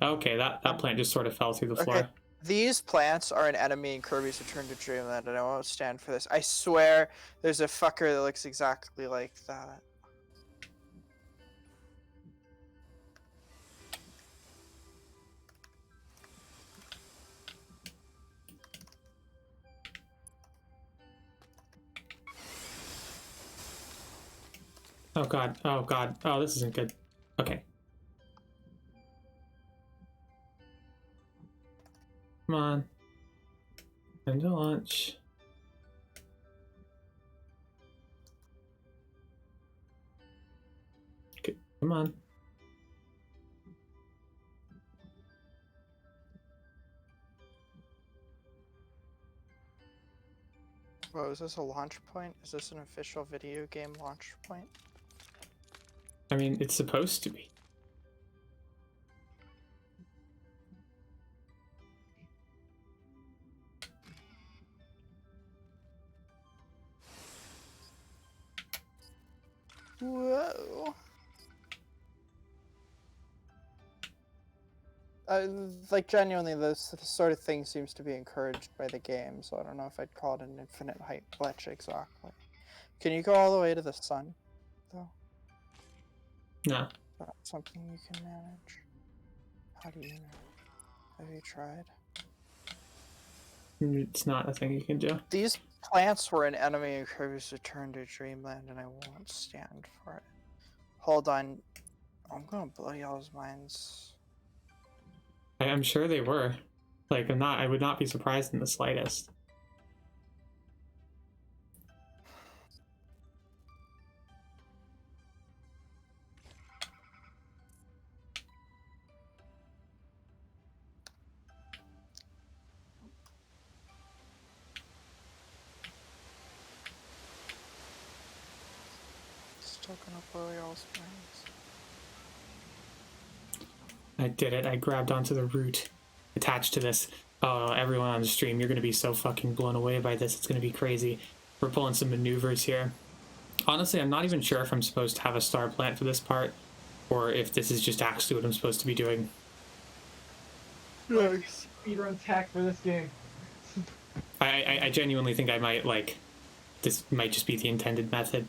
Okay, that plant just sort of fell through the floor. Okay. These plants are an enemy in Kirby's Return to Dreamland, and I won't stand for this. I swear there's a fucker that looks exactly like that. Oh god, oh god, oh this isn't good. Okay. Come on. Time to launch. Okay, come on. Whoa, is this a launch point? Is this an official video game launch point? I mean, it's supposed to be. Whoa. Like, genuinely, this sort of thing seems to be encouraged by the game, so I don't know if I'd call it an infinite height glitch exactly. Can you go all the way to the sun, though? No. Is that something you can manage? How do you know? Have you tried? It's not a thing you can do. These plants were an enemy in Kirby's Return to Dreamland, and I won't stand for it. Hold on. I'm gonna blow y'all's minds. I'm sure they were. Like, I would not be surprised in the slightest. Still gonna blow y'all's minds. I did it. I grabbed onto the root attached to this. Oh, everyone on the stream, you're going to be so fucking blown away by this. It's going to be crazy. We're pulling some maneuvers here. Honestly, I'm not even sure if I'm supposed to have a star plant for this part, or if this is just actually what I'm supposed to be doing. Nice. Speedrun tech for this game. I genuinely think I might, like, this might just be the intended method.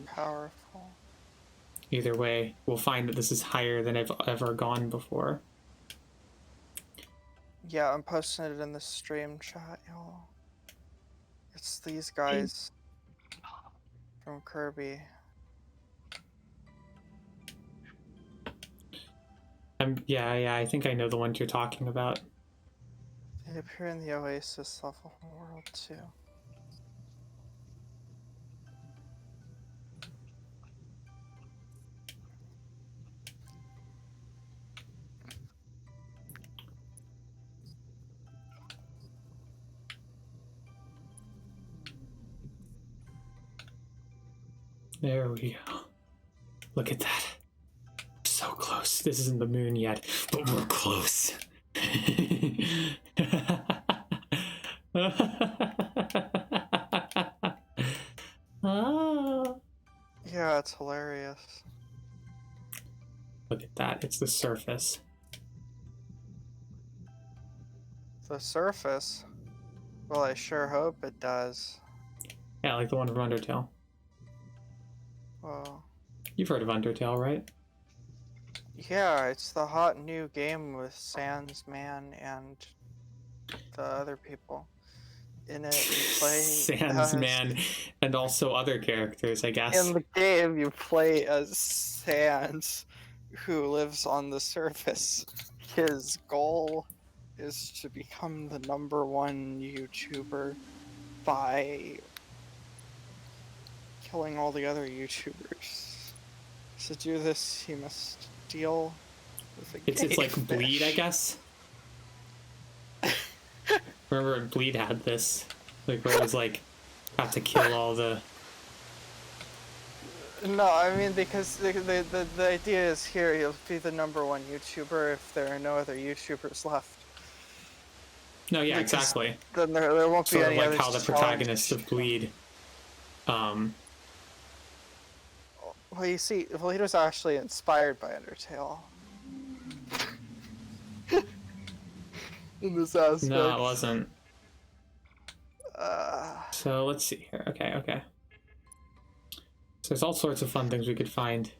Powerful. Either way, we'll find that this is higher than I've ever gone before. Yeah, I'm posting it in the stream chat, y'all. It's these guys from Kirby. Yeah, I think I know the ones you're talking about. They appear in the Oasis level world too. There we go. Look at that. So close. This isn't the moon yet, but we're close. Yeah, it's hilarious. Look at that. It's the surface. The surface. Well, I sure hope it does. Yeah, like the one from Undertale. Well, You've heard of Undertale, right? yeah, it's the hot new game with Sans Man and the other people. In it, you play Sans as... Man, and also other characters, I guess. In the game, you play as Sans, who lives on the surface. His goal is to become the #1 YouTuber by killing all the other YouTubers. To do this, he must deal with a It's like gatefish. Bleed, I guess. Remember Bleed had this, like where it was like have to kill all the. No, I mean because the idea is here you'll be the #1 YouTuber if there are no other YouTubers left. No, yeah, Because exactly. Then there won't be Sort of any like other how the protagonist of challenges. Bleed. Well, you see, Bleed was actually inspired by Undertale. In this aspect. No, it wasn't. Uh, So let's see here. Okay. So there's all sorts of fun things we could find.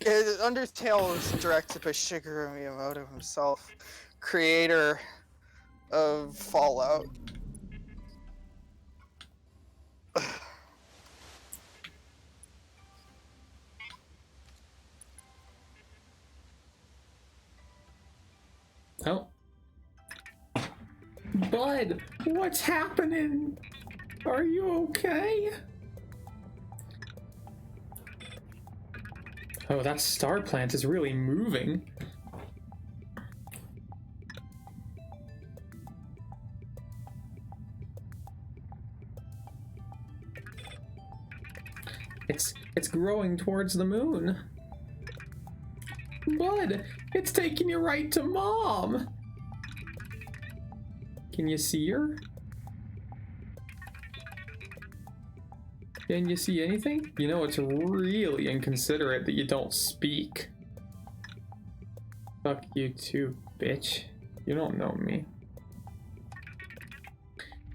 Undertale was directed by Shigeru Miyamoto himself, creator of Fallout. Oh. Bud, what's happening? Are you okay? Oh, that star plant is really moving. It's growing towards the moon. Bud, it's taking you right to Mom. Can you see her? Can you see anything? You know, it's really inconsiderate that you don't speak. Fuck you too, bitch. You don't know me.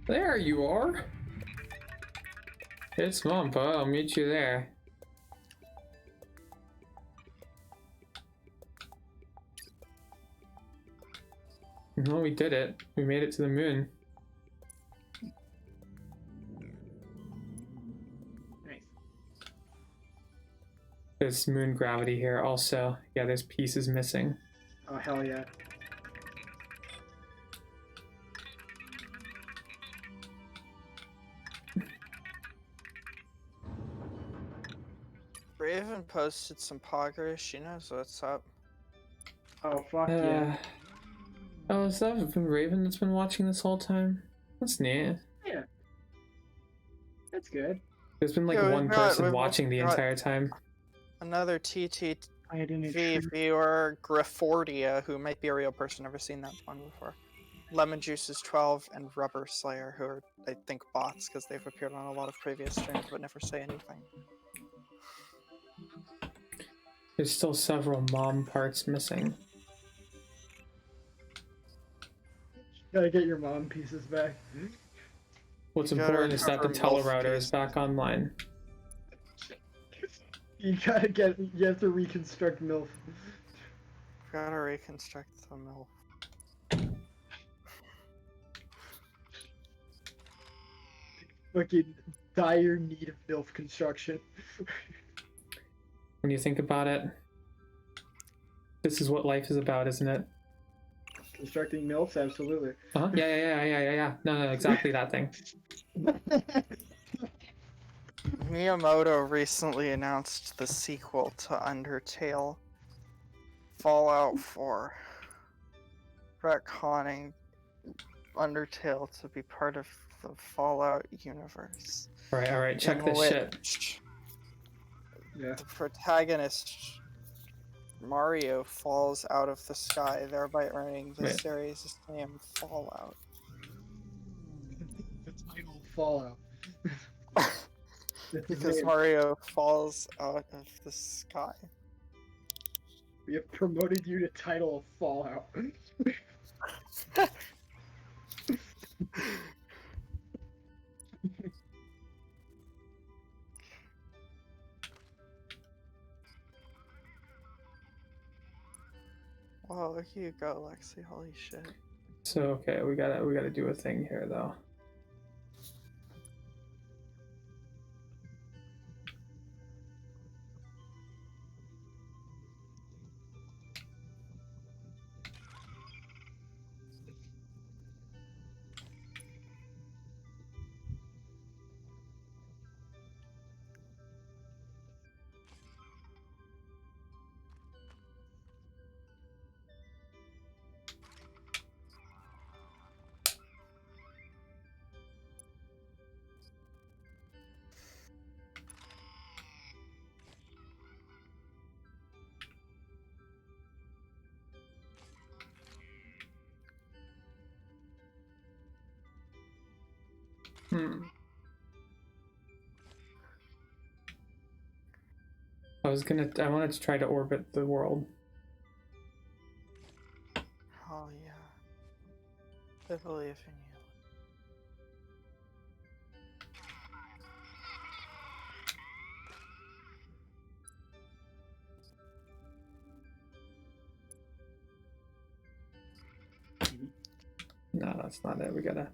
There you are. It's Mom, Pa. I'll meet you there. No, we did it. We made it to the moon. Nice. There's moon gravity here also. Yeah, there's pieces missing. Oh, hell yeah. Raven posted some progress. She knows what's up. Oh, fuck yeah. Oh, is that Raven that's been watching this whole time? That's neat. Yeah. That's good. There's been like Yeah, one person watching the entire time. Another TTV I didn't intrude. viewer, Griffordia, who might be a real person, never seen that one before. Lemon Juices 12 and Rubber Slayer, who are, I think, bots because they've appeared on a lot of previous streams but never say anything. There's still several Mom parts missing. Gotta get your mom pieces back. What's You gotta important is that the recover MILF telerouter is pieces. back online. You have to reconstruct MILF. Gotta reconstruct the MILF. Fucking dire need of MILF construction. When you think about it, this is what life is about, isn't it? Constructing MILFs, absolutely. Uh-huh. Yeah. No, exactly that thing. Miyamoto recently announced the sequel to Undertale, Fallout 4, retconning Undertale to be part of the Fallout universe. All right, check in this shit. which Yeah. the protagonist, Mario, falls out of the sky, thereby earning the Wait. series' name Fallout. The title Fallout. Because Mario falls out of the sky. We have promoted you to title of Fallout. look at you go, Lexi. Holy shit. So okay, we gotta do a thing here though. I wanted to try to orbit the world. Oh yeah. I believe in you. No, that's not it. We gotta.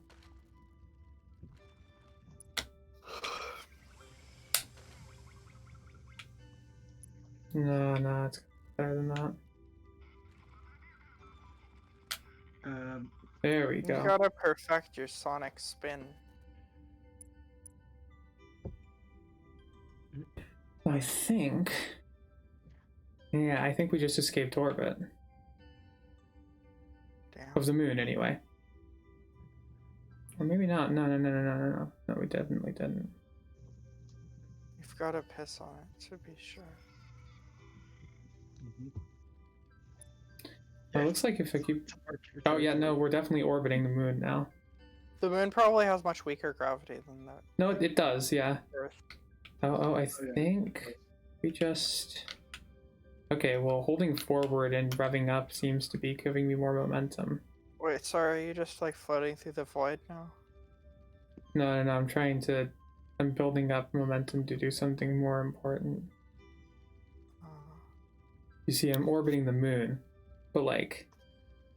No, it's better than that. There we You go. gotta perfect your sonic spin. I think. Yeah, I think we just escaped orbit. Damn. Of the moon, anyway. Or maybe not. No. No, we definitely didn't. You've gotta piss on it to be sure. Well, it looks like if I keep. Oh, yeah, no, we're definitely orbiting the moon now. The moon probably has much weaker gravity than that No, it does, yeah. Earth. Oh, I think we just. Okay, well, holding forward and revving up seems to be giving me more momentum. Wait, sorry, are you just like floating through the void now? No, I'm building up momentum to do something more important. You see, I'm orbiting the moon, but like,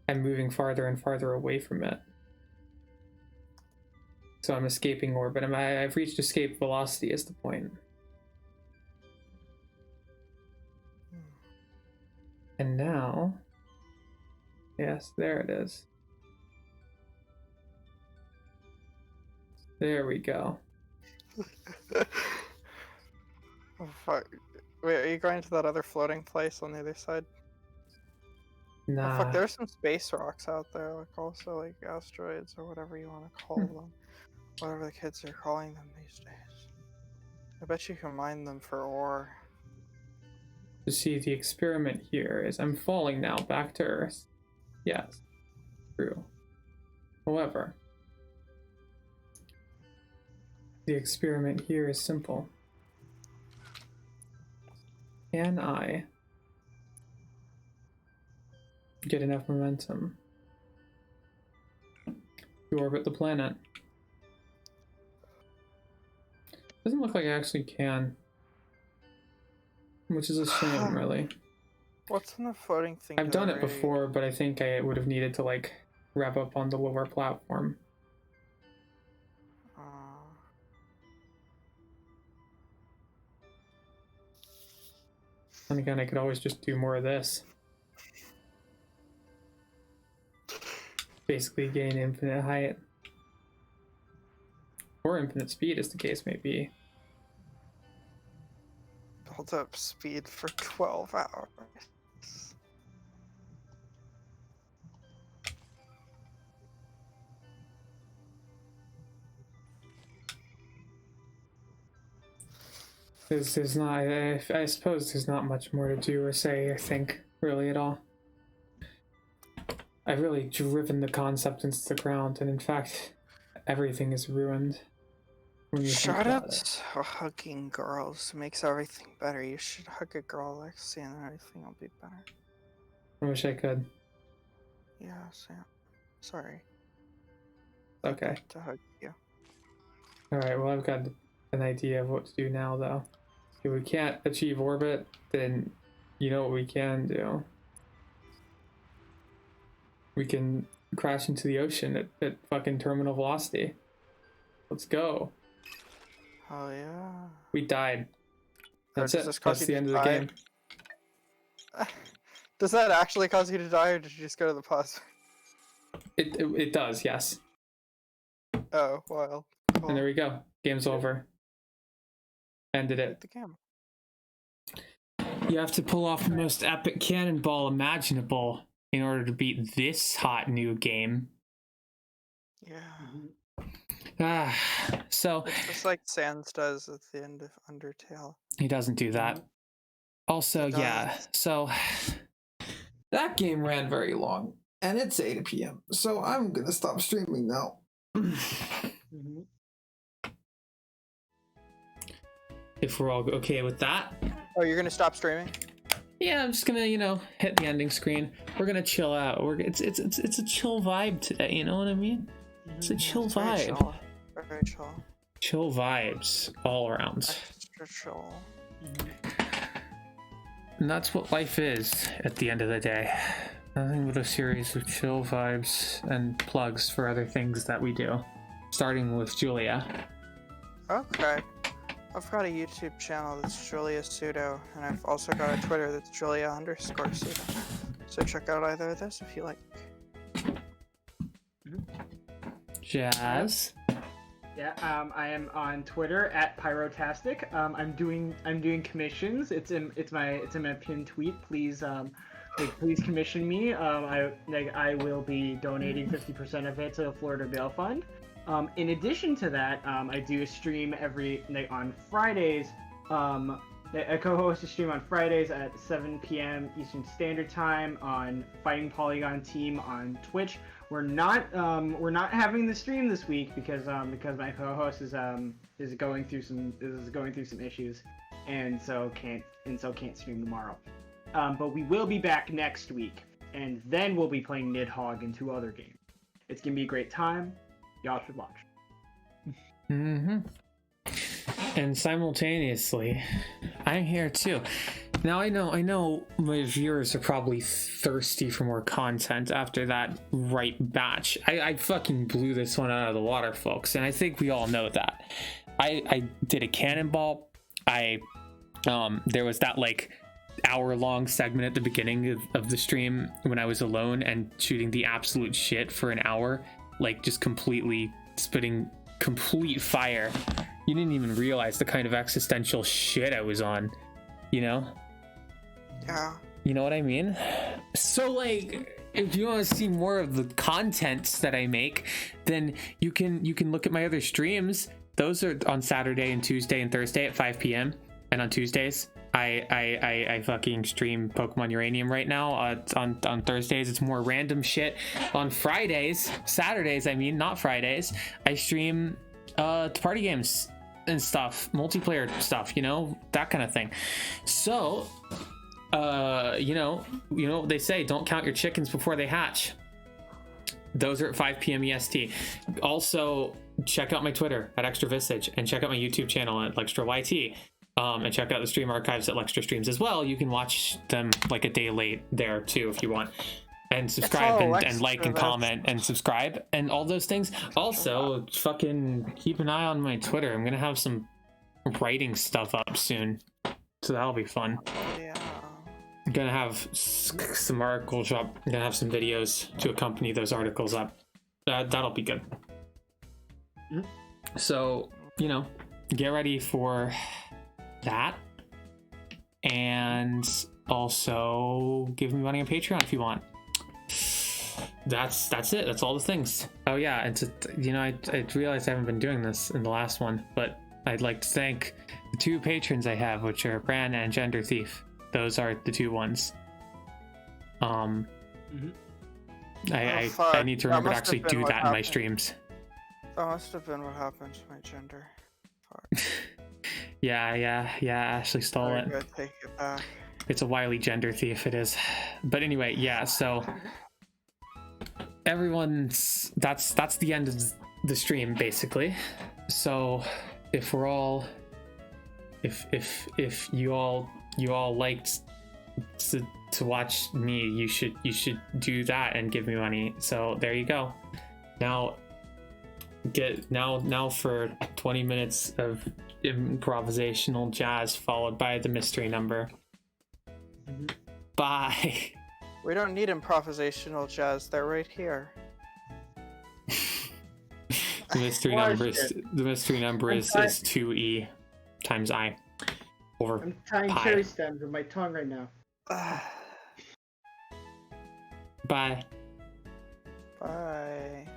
I'm moving farther and farther away from it. So I'm escaping orbit. I've reached escape velocity is the point. And now, yes, there it is. There we go. Oh, fuck. Wait, are you going to that other floating place on the other side? Oh, Nah. fuck, there's some space rocks out there, like also like asteroids or whatever you want to call them. Whatever the kids are calling them these days. I bet you can mine them for ore. You see, the experiment here is I'm falling now back to Earth. Yes, true. However, the experiment here is simple. Can I get enough momentum to orbit the planet? Doesn't look like I actually can. Which is a shame, really. What's in the floating thing? I've done it before, but I think I would have needed to, like, rev up on the lower platform. And again, I could always just do more of this. Basically gain infinite height. Or infinite speed, as the case may be. Build up speed for 12 hours. There's not, I suppose there's not much more to do or say or think, really, at all. I've really driven the concept into the ground, and in fact, everything is ruined. When you Shout out to hugging girls. It makes everything better. You should hug a girl, Lexi, and everything will be better. I wish I could. Yeah, Sam. Sorry. Okay. To hug you. Alright, well, I've got an idea of what to do now, though. If we can't achieve orbit, then you know what we can do. we can crash into the ocean at fucking terminal velocity. Let's go. Oh yeah. We died. Or That's does it. this cause That's you the to end of the die? game. Does that actually cause you to die, or did you just go to the pause? It does, yes. Oh well. Cool. And there we go. Game's over. Ended Beat it. the game. You have to pull off the most epic cannonball imaginable in order to beat this hot new game. Yeah. So It's just like Sans does at the end of Undertale. he doesn't do that. Also, It yeah. does. So that game ran very long, and it's 8 p.m. So I'm gonna stop streaming now. Mm-hmm. If we're all okay with that. Oh, you're gonna stop streaming? Yeah, I'm just gonna, hit the ending screen. We're gonna chill out. It's a chill vibe today. You know what I mean? It's a chill It's very vibe. chill. Very chill. Chill vibes all around. Extra chill. And that's what life is at the end of the day. Nothing but a series of chill vibes and plugs for other things that we do. Starting with Julia. Okay. I've got a YouTube channel that's Julia Pseudo, and I've also got a Twitter that's Julia_Pseudo. So check out either of those if you like. Jazz. Yeah, I am on Twitter at Pyrotastic. I'm doing commissions. It's in my pinned tweet. Please please commission me. I will be donating 50% of it to the Florida Bail Fund. In addition to that, I do a stream on Fridays. I co-host a stream on Fridays at 7 p.m. Eastern Standard Time on Fighting Polygon Team on Twitch. We're not having the stream this week because my co-host is going through some issues, and so can't stream tomorrow. But we will be back next week, and then we'll be playing Nidhogg and 2 other games. It's gonna be a great time. Y'all should watch. Mm-hmm. And simultaneously, I'm here too. Now I know my viewers are probably thirsty for more content after that right batch. I fucking blew this one out of the water, folks, and I think we all know that. I did a cannonball. There was that hour-long segment at the beginning of the stream when I was alone and shooting the absolute shit for an hour, just completely spitting complete fire. You didn't even realize the kind of existential shit I was on, Yeah. You know what I mean? So if you want to see more of the content that I make, then you can look at my other streams. Those are on Saturday and Tuesday and Thursday at 5 p.m. And on Tuesdays, I fucking stream Pokemon Uranium right now. On Thursdays, it's more random shit. On Saturdays, not Fridays, I stream party games and stuff, multiplayer stuff, that kind of thing. So, you know what they say, don't count your chickens before they hatch. Those are at 5 p.m. EST. Also, check out my Twitter at Extra Visage, and check out my YouTube channel at LextraYT. And check out the stream archives at Lextra Streams as well. You can watch them a day late there too if you want. And subscribe and like and comment and subscribe and all those things. Also, fucking keep an eye on my Twitter. I'm gonna have some writing stuff up soon, so that'll be fun. Yeah. I'm gonna have some articles up. I'm gonna have some videos to accompany those articles up. That'll be good. So, get ready for that. And also give me money on Patreon if you want. That's it. That's all the things. Oh yeah, and I realized I haven't been doing this in the last one, but I'd like to thank the 2 patrons I have, which are Bran and Gender Thief. Those are the 2 ones. I need to remember to actually do that in my streams. That must have been what happened to my gender. Fuck. Yeah, Ashley stole it. Gotta take it back. It's a wily gender thief, it is. But anyway, yeah, so that's the end of the stream basically. So if we're all if you all liked to watch me, you should do that and give me money. So there you go. Now for 20 minutes of improvisational jazz followed by the mystery number. Bye. We don't need improvisational jazz. They're right here. The mystery number is 2e times I over I'm trying pi. cherry stems with my tongue right now. Bye. Bye.